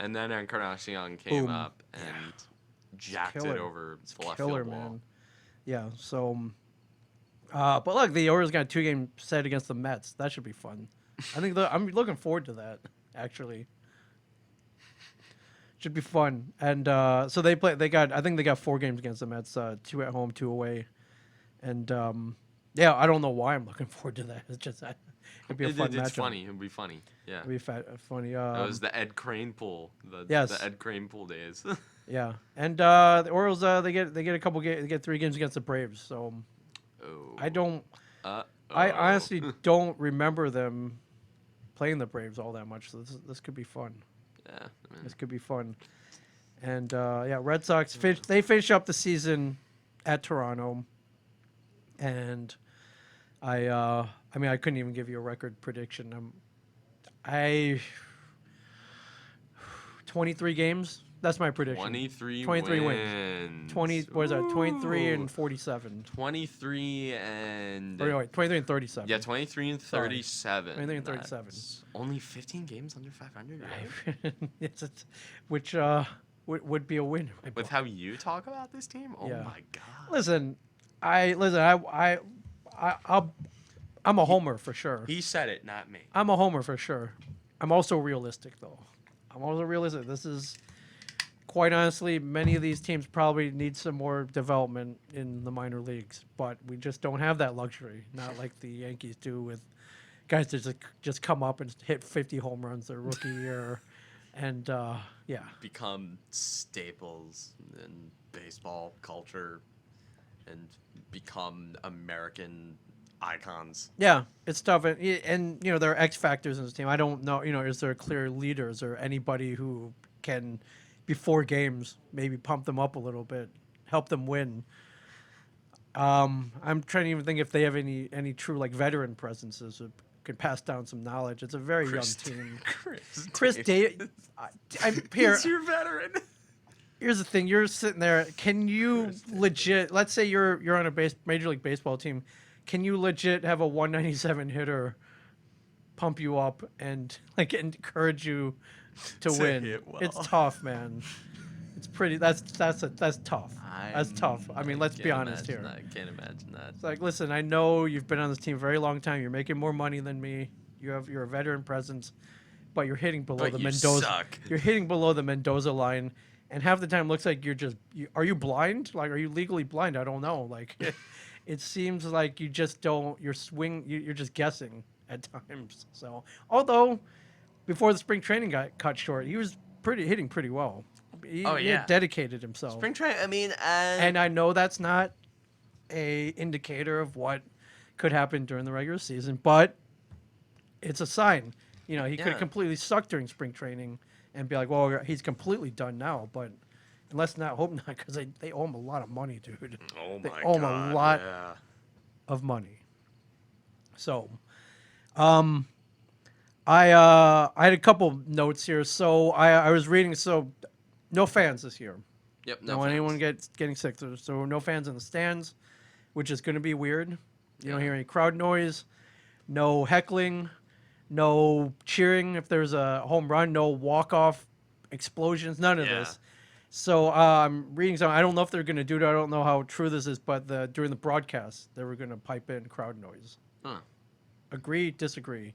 and then Encarnacion came Boom. up and jacked it over the left field wall. Man. Yeah. So, but look, the Orioles got a 2-game set against the Mets. That should be fun. I think I'm looking forward to that. Actually, should be fun. And so I think they got 4 games against the Mets. 2 at home, 2 away. And yeah, I don't know why I'm looking forward to that. It's just it'd be a fun matchup. It's funny. It'd be funny. Yeah. It'd be funny. It was the Ed Crane pool. The Ed Crane pool days. Yeah, and the Orioles they get a couple they get 3 games against the Braves. So I honestly don't remember them playing the Braves all that much. So this could be fun. Yeah. This could be fun. And yeah, Red Sox they finish up the season at Toronto. And I mean, I couldn't even give you a record prediction. 23 games. That's my prediction. 23 wins. 23 and 47. 23 and... Wait, 23 and 37. Yeah, 23 and 37. 23 and 37. That's only 15 games under 500, right? Which would be a win. With how you talk about this team? Oh Yeah. My God. Listen, I'm a homer for sure. He said it, not me. I'm a homer for sure. I'm also realistic, though. This is, quite honestly, many of these teams probably need some more development in the minor leagues, but we just don't have that luxury. Not like the Yankees do with guys that just come up and hit 50 home runs their rookie year, and yeah, become staples in baseball culture and become American icons. Yeah, it's tough, and you know there are X factors in this team. I don't know, is there clear leaders or anybody who can, before games, maybe pump them up a little bit, help them win. I'm trying to even think if they have any true like veteran presences who can pass down some knowledge. It's a very young team. Chris Davis. I'm here. He's your veteran. Here's the thing: you're sitting there. Can you legit? Let's say you're on a Major League Baseball team. Can you legit have a 197 hitter pump you up and like encourage you to win? Well. It's tough, man. It's pretty. That's tough. That's tough. I mean, let's be honest here. I can't imagine that. It's like, listen, I know you've been on this team a very long time. You're making more money than me. You're a veteran presence, but you're hitting below the Mendoza. Suck. You're hitting below the Mendoza line, and half the time looks like are you blind? Like, are you legally blind? I don't know. Like, it seems like you just don't. You're just guessing at times. So, although before the spring training got cut short, he was hitting pretty well. He had dedicated himself. Spring training. I mean, and I know that's not a indicator of what could happen during the regular season, but it's a sign. He could have completely sucked during spring training and be like, well, he's completely done now. But let's not hope not, because they owe him a lot of money, dude. Oh they my owe him God, a lot yeah. of money. So, I had a couple notes here. So I was reading. So, no fans this year. Yep. No anyone getting sick. So no fans in the stands, which is going to be weird. You don't hear any crowd noise, no heckling, no cheering if there's a home run, no walk-off explosions, none of this. So I'm reading something. I don't know if they're going to do it. I don't know how true this is, but during the broadcast, they were going to pipe in crowd noise. Huh. Agree, disagree?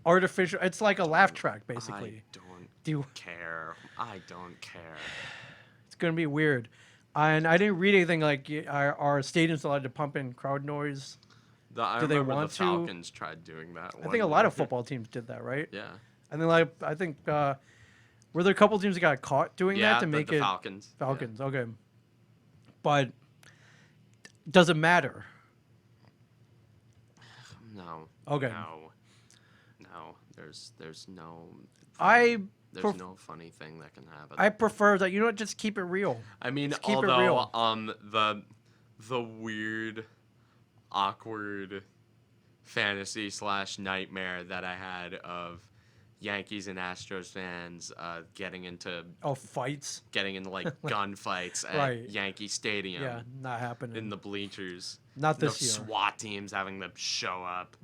Artificial. It's like a laugh track, basically. I don't Do care. I don't care. It's gonna be weird. And I didn't read anything like are stadiums allowed to pump in crowd noise? I Do they remember want the to? Falcons tried doing that I one think a lot year. of football teams did that, right? Yeah. I think were there a couple teams that got caught doing that Yeah, to make the it Falcons. Falcons? Okay, but does it matter? No. Okay. No. There's no I there's no funny thing that can happen. I prefer that. You know what? Just keep it real. I mean, Just keep it although real. The weird, awkward fantasy / nightmare that I had of Yankees and Astros fans getting into Fights. like gunfights at Right. Yankee Stadium. Yeah, not happening. In the bleachers. Not this year. SWAT teams having them show up.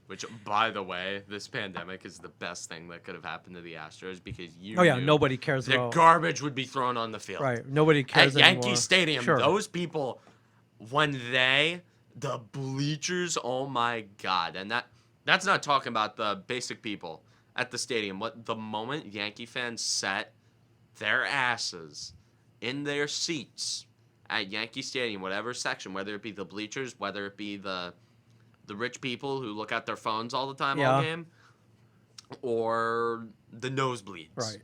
Which, by the way, this pandemic is the best thing that could have happened to the Astros because knew nobody cares the about garbage would be thrown on the field. Right, nobody cares at anymore. Yankee Stadium. Sure. Those people, when the bleachers, oh my God, and that's not talking about the basic people at the stadium. The moment Yankee fans set their asses in their seats at Yankee Stadium, whatever section, whether it be the bleachers, whether it be the rich people who look at their phones all the time all game, or the nosebleeds. Right.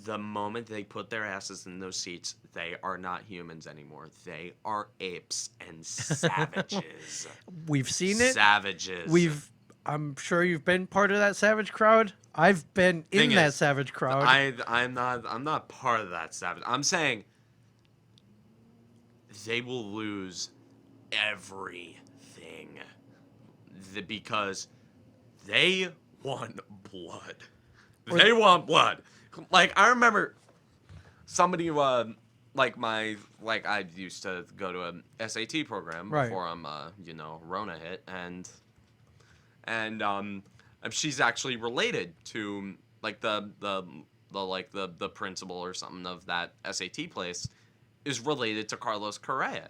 The moment they put their asses in those seats, they are not humans anymore. They are apes and savages. We've seen it. Savages. I'm sure you've been part of that savage crowd. I've been in that savage crowd. I'm not part of that savage. I'm saying they will lose everything because they want blood. They want blood. Like, I remember somebody I used to go to a SAT program before Rona hit, and she's actually related to like the principal or something of that SAT place is related to Carlos Correa.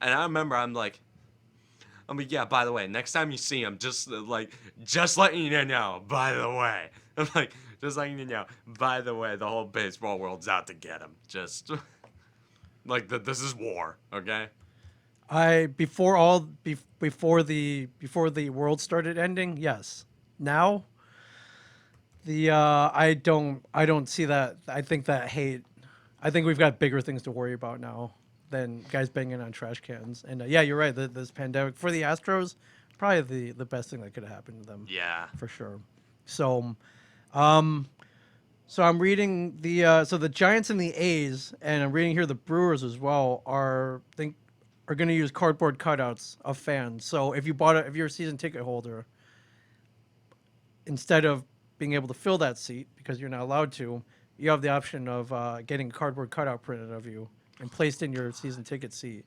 And I remember I'm like, yeah, by the way, next time you see him, just letting you know, by the way. I'm like, just letting you know, by the way, the whole baseball world's out to get him. Just this is war, okay? Before the world started ending, yes. Now, I don't see that. I think we've got bigger things to worry about now than guys banging on trash cans. And yeah, you're right. This pandemic for the Astros, probably the best thing that could have happened to them. Yeah, for sure. So, so I'm reading the Giants and the A's, and I'm reading here the Brewers as well are going to use cardboard cutouts of fans. So if you're a season ticket holder, instead of being able to fill that seat because you're not allowed to, you have the option of getting a cardboard cutout printed of you and placed in your season ticket seat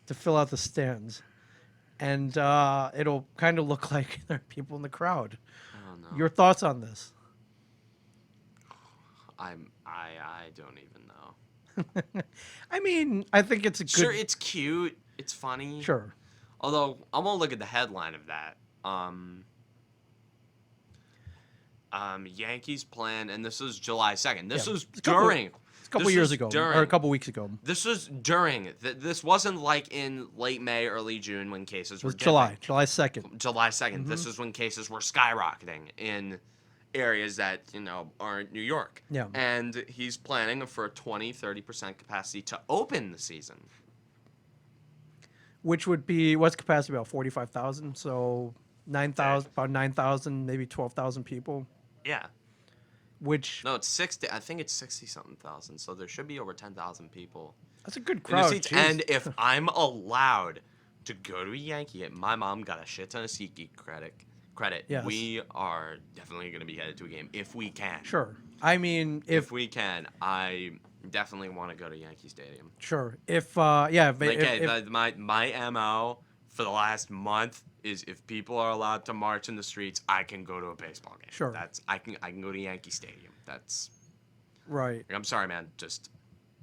to fill out the stands. And it'll kind of look like there are people in the crowd. Oh, no. Your thoughts on this? I don't even know. I mean, I think it's a good... Sure, it's cute. It's funny. Sure. Although, I'm going to look at the headline of that. Yankees plan, and this is July 2nd. This was during... A couple years ago, or a couple weeks ago. This was during. This wasn't like in late May, early June when cases were dipping. July 2nd. July 2nd. This is when cases were skyrocketing in areas that, aren't New York. Yeah. And he's planning for a 20-30% capacity to open the season. Which would be, what's capacity, about 45,000? So 9,000, about 9,000, maybe 12,000 people. Yeah. Which... No, it's 60. I think it's 60-something thousand. So there should be over 10,000 people. That's a good crowd. And if I'm allowed to go to a Yankee game, my mom got a shit ton of SeatGeek credit. Yes. We are definitely going to be headed to a game if we can. Sure. I mean, if we can, I definitely want to go to Yankee Stadium. Sure. If my MO for the last month is if people are allowed to march in the streets, I can go to a baseball game. Sure. I can go to Yankee Stadium. That's right. I'm sorry, man. Just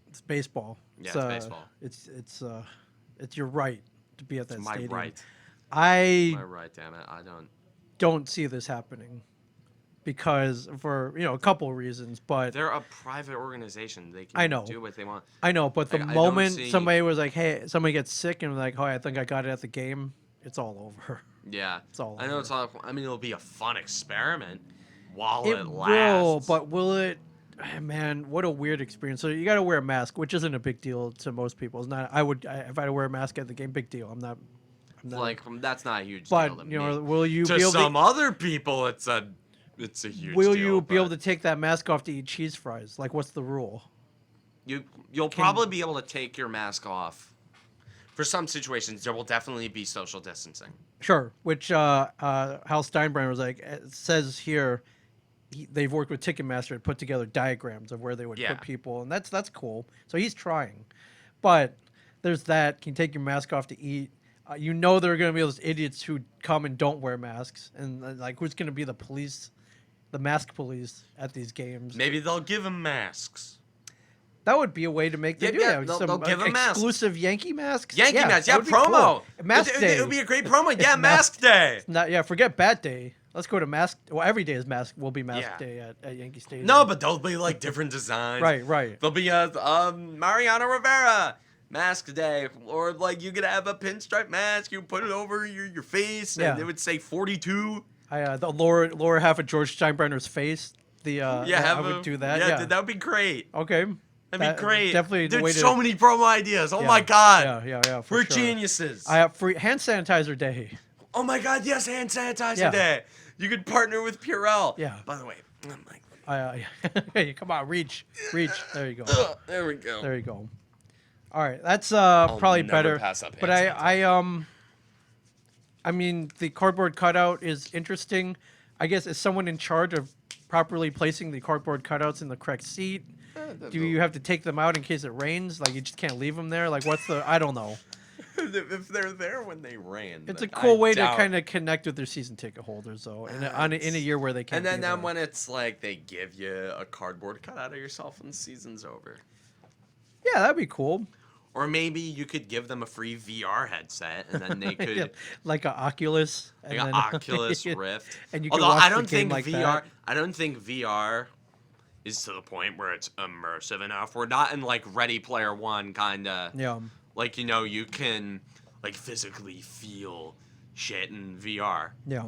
it's baseball. Yeah, it's baseball. It's your right to be at that my stadium. Right. My right, damn it. I don't see this happening because for a couple of reasons, but They're a private organization. They I can know. do what they want. I know, but the Like, I don't moment see. somebody was like, "Hey," somebody gets sick and was like, "Oh, I think I got it at the game," it's all over. Yeah, It's all I know over. it's all. I mean, it'll be a fun experiment while It it will, lasts. but will it? Man, what a weird experience. So you got to wear a mask, which isn't a big deal to most people. It's not. If I had to wear a mask at the game, big deal. I'm not. Like that's not a huge But deal to me. will you To be able some to? other people, it's a huge Will deal. you be able but to take that mask off to eat cheese fries? Like, what's the rule? you'll probably be able to take your mask off. For some situations, there will definitely be social distancing. Sure. Which Hal Steinbrenner was like, it says here, they've worked with Ticketmaster to put together diagrams of where they would Yeah. put people, and that's cool. So he's trying, but there's that. Can you take your mask off to eat? There are going to be those idiots who come and don't wear masks, and like who's going to be the police, the mask police at these games? Maybe they'll give them masks. That would be a way to make them do that. They'll give 'em masks. Exclusive Yankee masks. Yankee masks, that would be promo. cool. Mask day. It would be a great promo. Yeah, mask- mask day. Forget Bat Day. Let's go to mask. Well, every day is mask. Will be mask Yeah. day at Yankee Stadium. No, but they'll be like different designs. Right. There'll be Mariano Rivera mask day, or like you could have a pinstripe mask. You put it over your face, and Yeah. it would say 42. The lower half of George Steinbrenner's face. I would do that. Yeah, Dude, that would be great. Okay. That'd be great. Definitely the Dude, way so to. many promo ideas. Oh Yeah, my god. Yeah. For We're sure. geniuses. I have free hand sanitizer day. Oh my god, yes, hand sanitizer Yeah. day. You could partner with Purell. Yeah. By the way, I'm like, Hey, come on, reach. There you go. there we go. There you go. All right, that's probably never better. pass up But hand I mean, the cardboard cutout is interesting. I guess is someone in charge of properly placing the cardboard cutouts in the correct seat? Do you have to take them out in case it rains? Like you just can't leave them there? Like what's the? I don't know. If they're there when they ran, It's a then cool I way to doubt- kind of connect with their season ticket holders, though, in a year where they can't. And then be when it's like they give you a cardboard cutout of yourself and the season's over. yeah, that'd be cool. Or maybe you could give them a free VR headset, and then they could Yeah, like an Oculus. like and an then- Oculus Rift. And you can Although watch I the don't game think like VR, that. I don't think VR is to the point where it's immersive enough. We're not in like Ready Player One kind of. Yeah. Like you can like physically feel shit in VR. Yeah.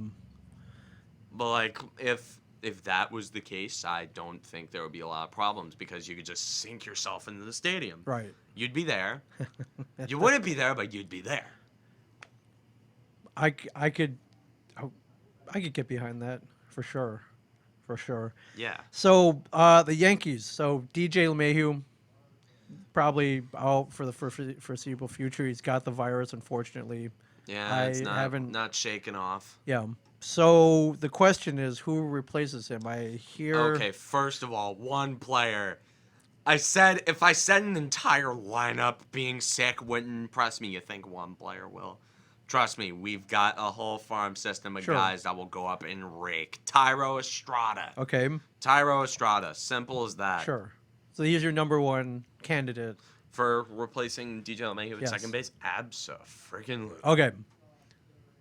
But like if that was the case, I don't think there would be a lot of problems because you could just sink yourself into the stadium. Right. You'd be there. You wouldn't be there, but you'd be there. I could get behind that for sure. For sure. Yeah. So the Yankees. So DJ LeMahieu probably out for the foreseeable future. He's got the virus, unfortunately. Yeah, it's I haven't- not shaken off. Yeah. So the question is, who replaces him? I hear. Okay, first of all, one player. If I said an entire lineup being sick wouldn't impress me, you think one player will. Trust me, we've got a whole farm system of Sure. guys that will go up and rake. Tyro Estrada. Okay. Tyro Estrada. Simple as that. Sure. So he's your number one candidate. For replacing DJ LeMahieu at Yes. second base, abso-freaking-lutely. Okay.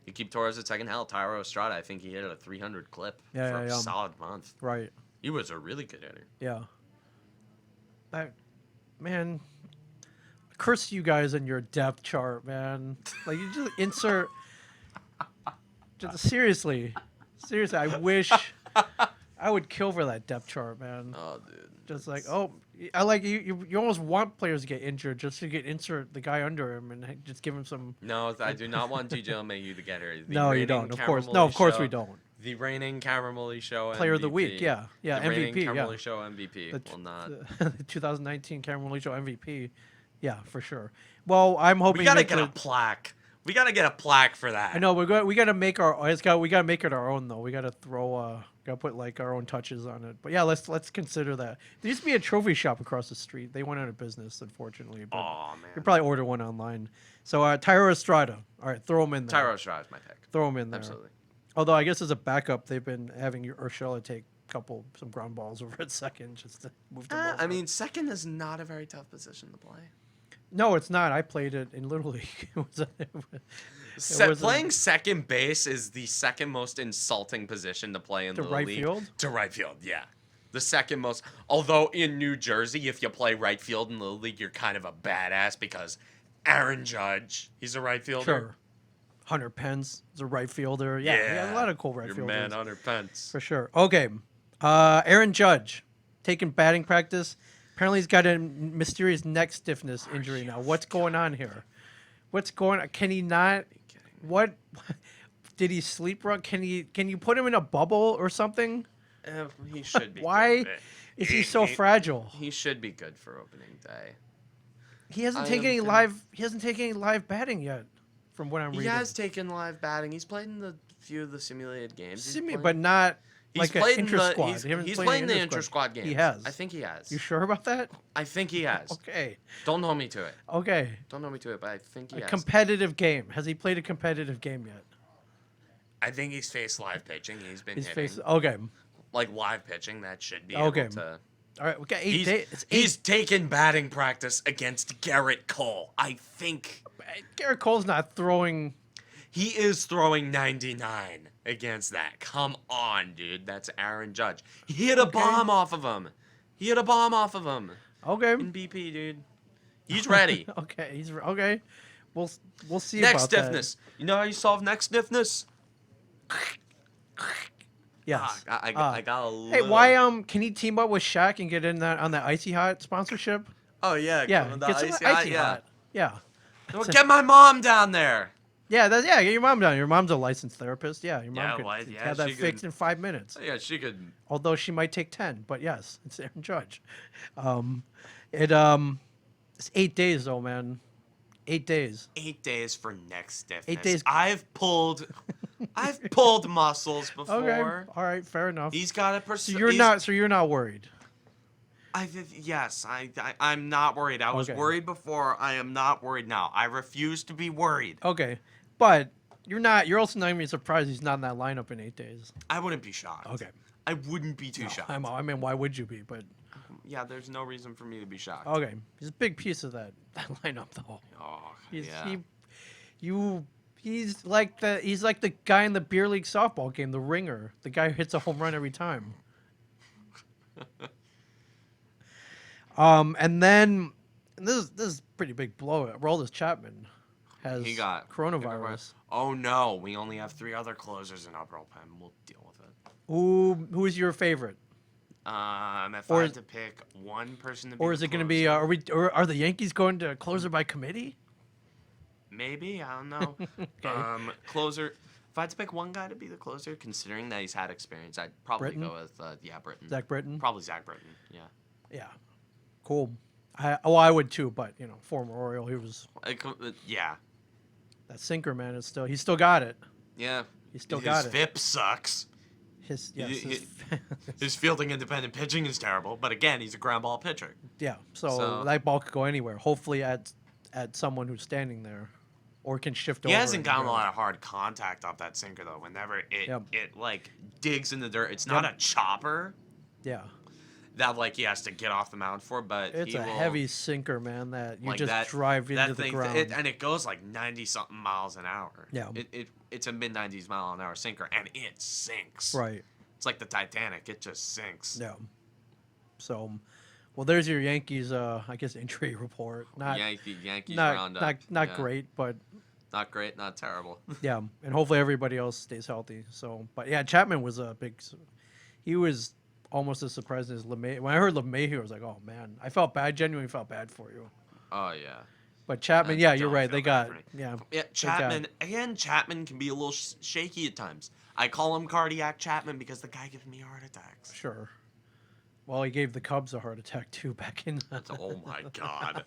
You keep Torres at second. Hell, Tyro Estrada, I think he hit a 300 clip for Yeah. a solid month. Right. He was a really good hitter. Yeah. Man, curse you guys in your depth chart, man. Like you just insert. Seriously, I wish I would kill for that depth chart, man. Oh, dude. Just like, oh, I like you. You almost want players to get injured just to insert the guy under him and just give him some. No, I do not want DJ LeMahieu to get hurt. No, you don't. Of course, no. Of course, we don't. The reigning Cameron Show Player MVP. of the week, yeah, The MVP, reigning yeah. Cameron Show MVP will not. The 2019 Cameron Show MVP, yeah, for sure. Well, I'm hoping We gotta that get a plaque. We gotta get a plaque for that. I know we gotta make we gotta make it our own though. We gotta gotta put like our own touches on it. But yeah, let's consider that. There used to be a trophy shop across the street. They went out of business, unfortunately. But Oh man. you could probably order one online. So Tyro Estrada, all right, throw him in there. Tyro Estrada's my pick. Throw him in there. Absolutely. Although I guess as a backup, they've been having Urshela take some ground balls over at second just to move the ball. I mean, second is not a very tough position to play. No, it's not. I played it in Little League. Playing second base is the second most insulting position to play in the right league. field? To right field, yeah. The second most. Although in New Jersey, if you play right field in the league, you're kind of a badass because Aaron Judge, he's a right fielder. Sure. Hunter Pence is a right fielder. Yeah, a lot of cool right your fielders. man Hunter Pence. For sure. Okay. Aaron Judge taking batting practice. Apparently he's got a mysterious neck stiffness injury now. What's going on here? What's going on? Can he not? What? Did he sleep wrong? Can you put him in a bubble or something? He should be. Why is he so fragile? He should be good for opening day. He hasn't taken any live. He hasn't taken any live batting yet, from what I'm reading. He has taken live batting. He's played in the few of the simulated games. But not like an intra-squad. He's played in the intra-squad games. He has. I think he has. You sure about that? I think he has. Okay. Don't hold me to it. Okay. Don't hold me to it, but I think he has. Competitive game. Has he played a competitive game yet? I think he's faced live pitching. He's been hitting. Okay. Like live pitching, that should be able to. All right, we got 8 days. He's taken batting practice against Garrett Cole. I think Garrett Cole's not throwing. He is throwing 99 against that. Come on, dude. That's Aaron Judge. He hit a bomb off of him. Okay. In BP, dude. He's ready. Okay. He's okay. We'll see neck about stiffness. That. You know how you solve neck stiffness? Yes. I got a little... Hey, why can he team up with Shaq and get in that on that Icy Hot sponsorship? Oh yeah. Yeah. Get some Icy Hot. Yeah. Well, get my mom down there. Yeah, get your mom down. Your mom's a licensed therapist. Yeah, your mom could have that fixed in 5 minutes. Yeah, she could. Although she might take 10, but yes, it's Aaron Judge. It's 8 days though, man. 8 days. 8 days for neck stiffness. 8 days. I've pulled muscles before. Okay. All right, fair enough. He's got a person. So you're not worried. Yes, I'm not worried. I was worried before. I am not worried now. I refuse to be worried. Okay. But you're also not even surprised he's not in that lineup in 8 days. I wouldn't be shocked. Okay. I wouldn't be too shocked. I mean, why would you be? But yeah, there's no reason for me to be shocked. Okay. He's a big piece of that lineup though. Oh, He's like the guy in the beer league softball game, the ringer, the guy who hits a home run every time. And then this is pretty big blow. Aroldis Chapman has coronavirus. Oh no, we only have 3 other closers in our bullpen. We'll deal with it. Who is your favorite? If I had to pick one person to be, or is it going to be? Are the Yankees going to closer by committee? Maybe, I don't know. Okay. Closer. If I had to pick one guy to be the closer, considering that he's had experience, I'd probably go with Britton. Zach Britton. Probably Zach Britton. Yeah. Yeah. Cool. I would too, but former Oriole, he was. Yeah. That sinker, man, he's still got it. Yeah. He's still got it. His FIP sucks. His fielding independent pitching is terrible, but again, he's a ground ball pitcher. Yeah. So that ball could go anywhere. Hopefully, at someone who's standing there, or can shift over. He hasn't gotten a lot of hard contact off that sinker though. Whenever it like digs in the dirt, it's not a chopper. Yeah. That he has to get off the mound for, but it's a heavy sinker, man. That you just drive into the ground, and it goes like 90-something miles an hour. Yeah, it's a mid-90s mile an hour sinker, and it sinks. Right, it's like the Titanic; it just sinks. Yeah. So, well, there's your Yankees. I guess injury report. Yankees roundup. Not great, but not great, not terrible. Yeah, and hopefully everybody else stays healthy. So, but yeah, Chapman was a big. He was almost as surprised as LeMahieu. When I heard LeMahieu, I was like, oh man, I felt bad. Genuinely felt bad for you. Oh yeah. But Chapman, you're right. They got Chapman again. Chapman can be a little shaky at times. I call him cardiac Chapman because the guy gives me heart attacks. Sure. Well, he gave the Cubs a heart attack too back in. Oh my God.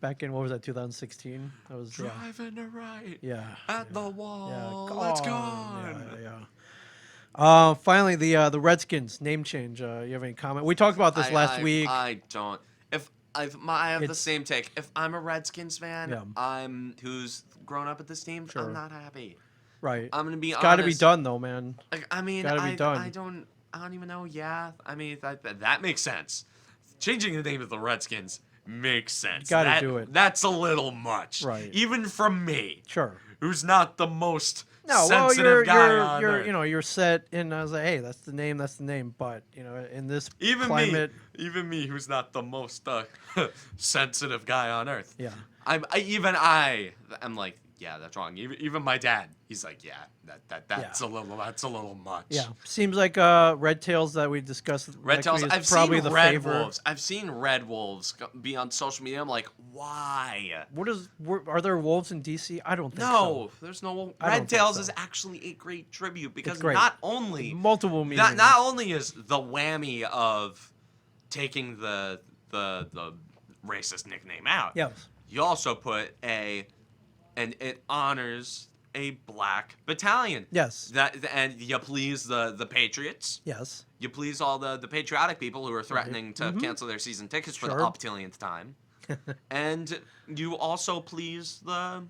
Back in what was that? 2016. That was driving to right. Yeah. At the wall. Yeah. Let's go. Yeah. Finally, the Redskins name change. You have any comment? We talked about this last week. I don't. I have the same take. If I'm a Redskins fan, who's grown up at this team, I'm not happy. Right. I'm gonna be honest. Got to be done though, man. I mean, I don't even know. Yeah. I mean, that makes sense. Changing the name of the Redskins makes sense. Got to do it. That's a little much. Right. Even from me. Sure. who's not the most No, well, sensitive guy on earth. you're set, and I was like, hey, that's the name. But in this Even climate, even me, who's not the most sensitive guy on earth. yeah, I am like, yeah, that's wrong. Even my dad, he's like, yeah, that's Yeah. a little much. yeah, seems like Red Tails that we discussed. Red Tails. Is I've probably seen the Red favorite. Wolves. I've seen Red Wolves be on social media. I'm like, why? Are there wolves in DC? I don't think so. No, there's no. I don't Red think Tails so. is actually a great tribute because great. not only Multiple meanings. not only is the whammy of taking the racist nickname out. Yes. You also put and it honors a black battalion. Yes. And you please the patriots. Yes. You please all the patriotic people who are threatening to cancel their season tickets for the Sure. up-tillionth time. And you also please the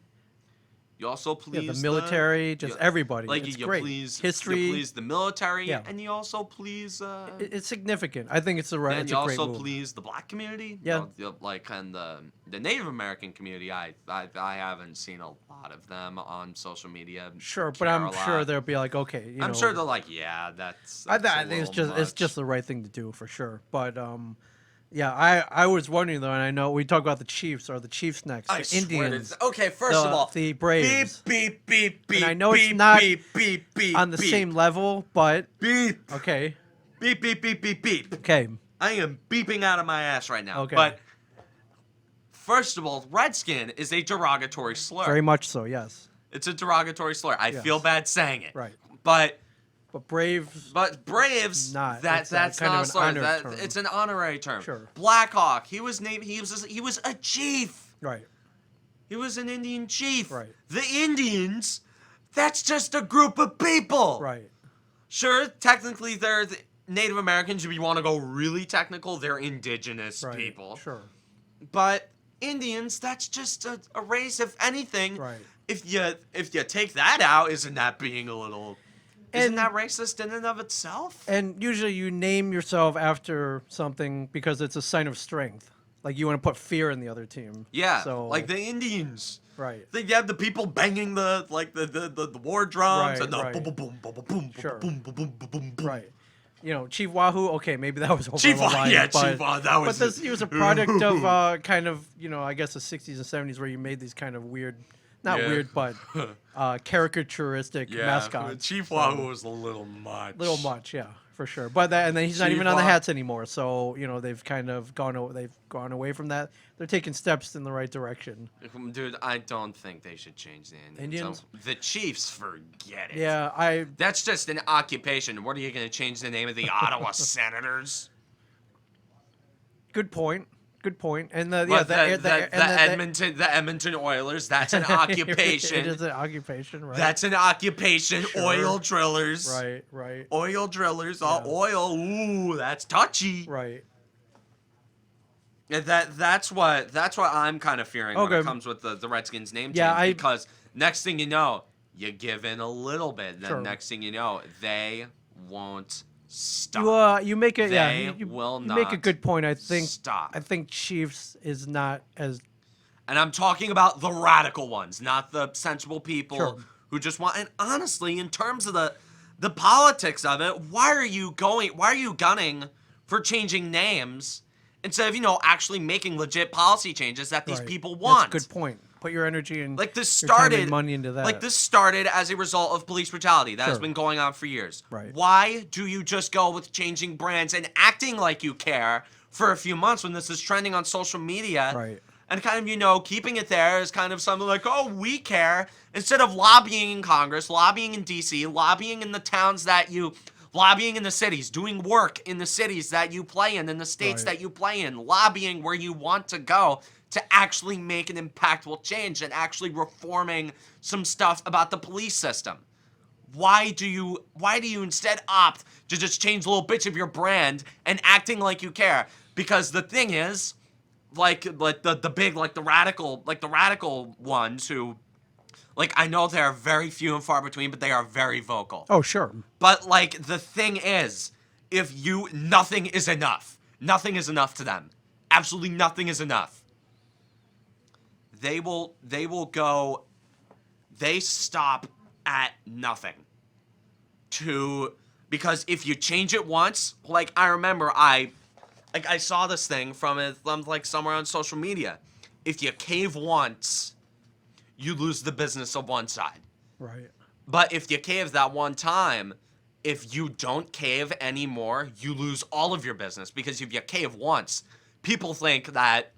military, just everybody. Like it's you great. please History. you please the military, Yeah. and you also please It's significant. I think it's the right. and It's you a great also move. please the black community. Yeah. Like and the Native American community. I haven't seen a lot of them on social media. Sure, but care I'm a sure lot. they'll be like, okay, I'm sure they're like, yeah, that's I a think it's little just much. the right thing to do for sure. But yeah, I was wondering though, and I know we talk about the Chiefs. Are the Chiefs next? I The swear to- Indians. Okay, first of all, the Braves. Beep beep beep. And I know it's beep, not beep beep beep on the beep. same level, but Beep okay, beep beep beep beep beep. okay, I am beeping out of my ass right now. Okay. But first of all, Redskin is a derogatory slur. very much so. Yes, It's a derogatory slur. I Yes. feel bad saying it. right. But Braves. Braves, Not. that's It's kind not of a an slur. honored term. It's an honorary term. Sure. Blackhawk, he was named. He was a chief. Right. He was an Indian chief. Right. The Indians, that's just a group of people. Right. Sure, technically they're Native Americans. If you want to go really technical, they're indigenous Right. people. Sure. But Indians, that's just a race. If anything, Right. if you take that out, isn't that being a little? Isn't And- that racist in and of itself? And usually you name yourself after something because it's a sign of strength. Like you want to put fear in the other team. Yeah, So like the Indians. right. They have the people banging the war drums Right, and the right. boom boom boom boom boom Sure. boom boom boom boom boom boom. Right. Chief Wahoo. Okay, maybe that was over Chief the Wahoo, line. yeah, but, Chief Wahoo, that was But he was a product of kind of I guess the 60s and 70s where you made these kind of weird, not Yeah. weird, but caricaturistic Yeah, mascots. Chief So, Wahoo was a little much. little much, yeah, for sure. But and then he's not Chief even on the Wahoo. hats anymore. So they've kind of gone away from that. They're taking steps in the right direction. Dude, I don't think they should change the Indians. Indians? The Chiefs, forget it. Yeah, That's just an occupation. What are you going to change the name of the Ottawa Senators? good point. Good point. And the But the Edmonton Oilers, that's an occupation. It is an occupation, right? That's an occupation. Sure. Oil drillers. right, right, Oil drillers, all oil. Ooh, that's touchy. right. And that's what I'm kind of fearing when Okay. it comes with the Redskins name Yeah, change. Because next thing you know, you give in a little bit. Then Sure. next thing you know, they won't stop. You make it. They Yeah, you will make a not good point. I think. stop. I think Chiefs is not as And I'm talking about the radical ones, not the sensible people Sure. who just want. And honestly, in terms of the politics of it, why are you gunning for changing names instead of actually making legit policy changes that these right. people want? That's a good point. Put your energy and Like this your time and started money into that. Like this started as a result of police brutality that has Sure. been going on for years. Right. Why do you just go with changing brands and acting like you care for a few months when this is trending on social media? Right. And kind of, keeping it there as kind of something like, oh, we care, instead of lobbying in Congress, lobbying in D.C., lobbying in the towns lobbying in the cities, doing work in the cities that you play in the states Right. that you play in, lobbying where you want to go to actually make an impactful change and actually reforming some stuff about the police system. Why do you instead opt to just change little bits of your brand and acting like you care? Because the thing is, like the radical ones who, like, I know they are very few and far between, but they are very vocal. Oh, sure. But like the thing is, nothing is enough. Nothing is enough to them. Absolutely nothing is enough. They will go they stop at nothing because if you change it once, like I remember I saw this thing from like somewhere on social media. If you cave once, you lose the business of one side. Right. But if you cave that one time, if you don't cave anymore, you lose all of your business, because if you cave once, people think that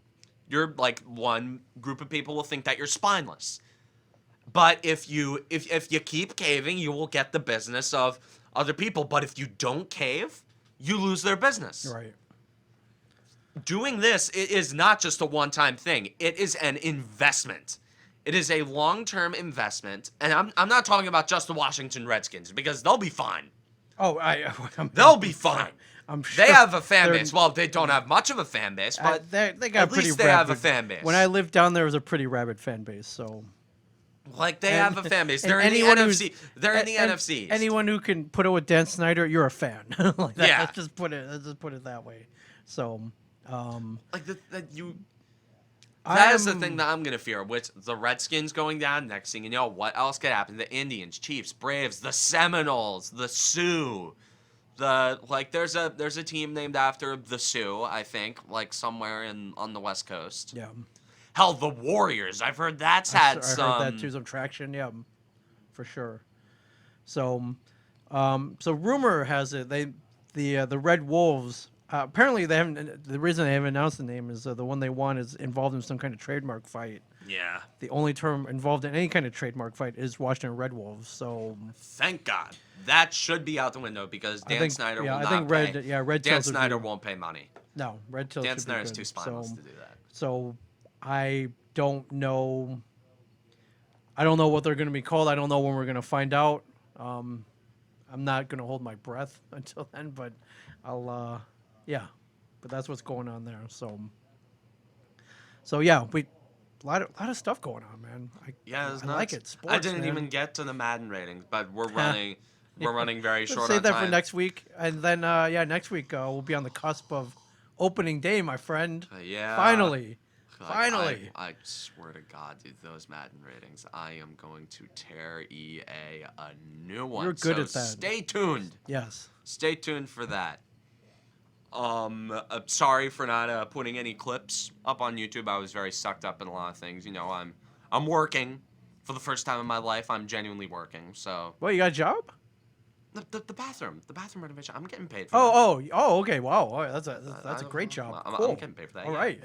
you're like, one group of people will think that you're spineless. But if you keep caving, you will get the business of other people. But if you don't cave, you lose their business. Right. Doing this is not just a one-time thing. It is an investment. It is a long-term investment, and I'm not talking about just the Washington Redskins, because they'll be fine. Oh, They'll be fine. I'm sure they have a fan base. Well, they don't have much of a fan base, but they got at least they have a fan base. When I lived down there, it was a pretty rabid fan base. So, like, they have a fan base. They're in the NFC. They're in the NFC. Anyone who can put it with Dan Snyder, you're a fan. Like that, yeah. Let's just put it that way. So, like that is the thing that I'm gonna fear. Which the Redskins going down. Next thing you know, what else could happen? The Indians, Chiefs, Braves, the Seminoles, the Sioux. There's a team named after the Sioux, I think, like somewhere on the West Coast. Yeah. Hell, the Warriors. I've heard that's I had some. heard that too, some traction. Yeah, for sure. So, so rumor has it the Red Wolves. Apparently, they haven't. The reason they haven't announced the name is the one they won is involved in some kind of trademark fight. Yeah. The only term involved in any kind of trademark fight is Washington Red Wolves. So thank God that should be out the window, because Dan Snyder will not pay. Red Dan Tails Snyder won't pay money. No, Red Tails. Dan Snyder's too spineless to do that. So I don't know. I don't know what they're going to be called. I don't know when we're going to find out. I'm not going to hold my breath until then, but I'll. Yeah, but that's what's going on there. So yeah, a lot of stuff going on, man. I like it. Sports, I didn't man. even get to the Madden ratings, but we're running very short Save on that time. for next week, and then next week we'll be on the cusp of opening day, my friend. Yeah. Finally. I swear to God, dude, those Madden ratings, I am going to tear EA a new one. You're good at that. Stay tuned. Yes. Stay tuned for that. Sorry for not putting any clips up on YouTube. I was very sucked up in a lot of things. You know, I'm working for the first time in my life. I'm genuinely working. So. Well, you got a job? The bathroom renovation. I'm getting paid for that. Oh, okay. Wow, oh, that's a great job. I'm getting paid for that. All yeah. right.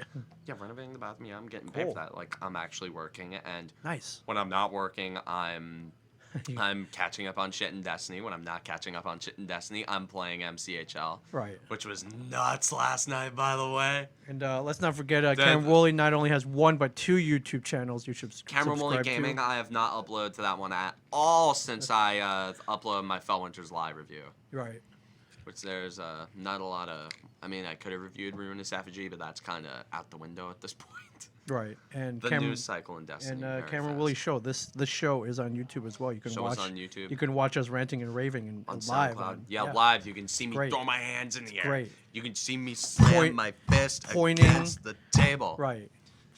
Yeah, renovating the bathroom. Yeah, I'm getting paid for that. Like, I'm actually working, and Nice. when I'm not working, I'm catching up on shit in Destiny. When I'm not catching up on shit in Destiny, I'm playing MCHL. Right. Which was nuts last night, by the way. And let's not forget, Cameron Woolley not only has one but two YouTube channels you should Cameron Woolley Gaming, to. I have not uploaded to that one at all since I uploaded my Fellwinter's Live review. Right. Which there's not a lot of. I mean, I could have reviewed Ruinous Effigy, but that's kind of out the window at this point. Right, and the news cycle in Destiny. And Cameron Woolley's show. This show is on YouTube as well. You can watch. On YouTube. You can watch us ranting and raving and live. Live. You can see me throw my hands in the air. Great. You can see me slam my fist against the table. Right.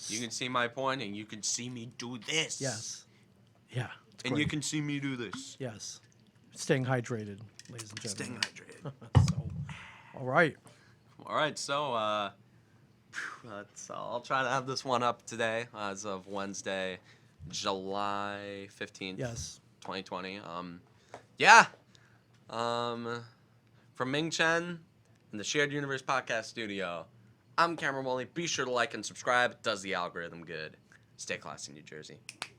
You can see my pointing. You can see me do this. Yes. Yeah. And you can see me do this. Yes. Staying hydrated, ladies and gentlemen. Staying hydrated. So, all right. All right. So. I'll try to have this one up today as of Wednesday, July 15th. Yes. 2020. Yeah. From Ming Chen in the Shared Universe Podcast Studio, I'm Cameron Woolley. Be sure to like and subscribe. It does the algorithm good. Stay classy, New Jersey.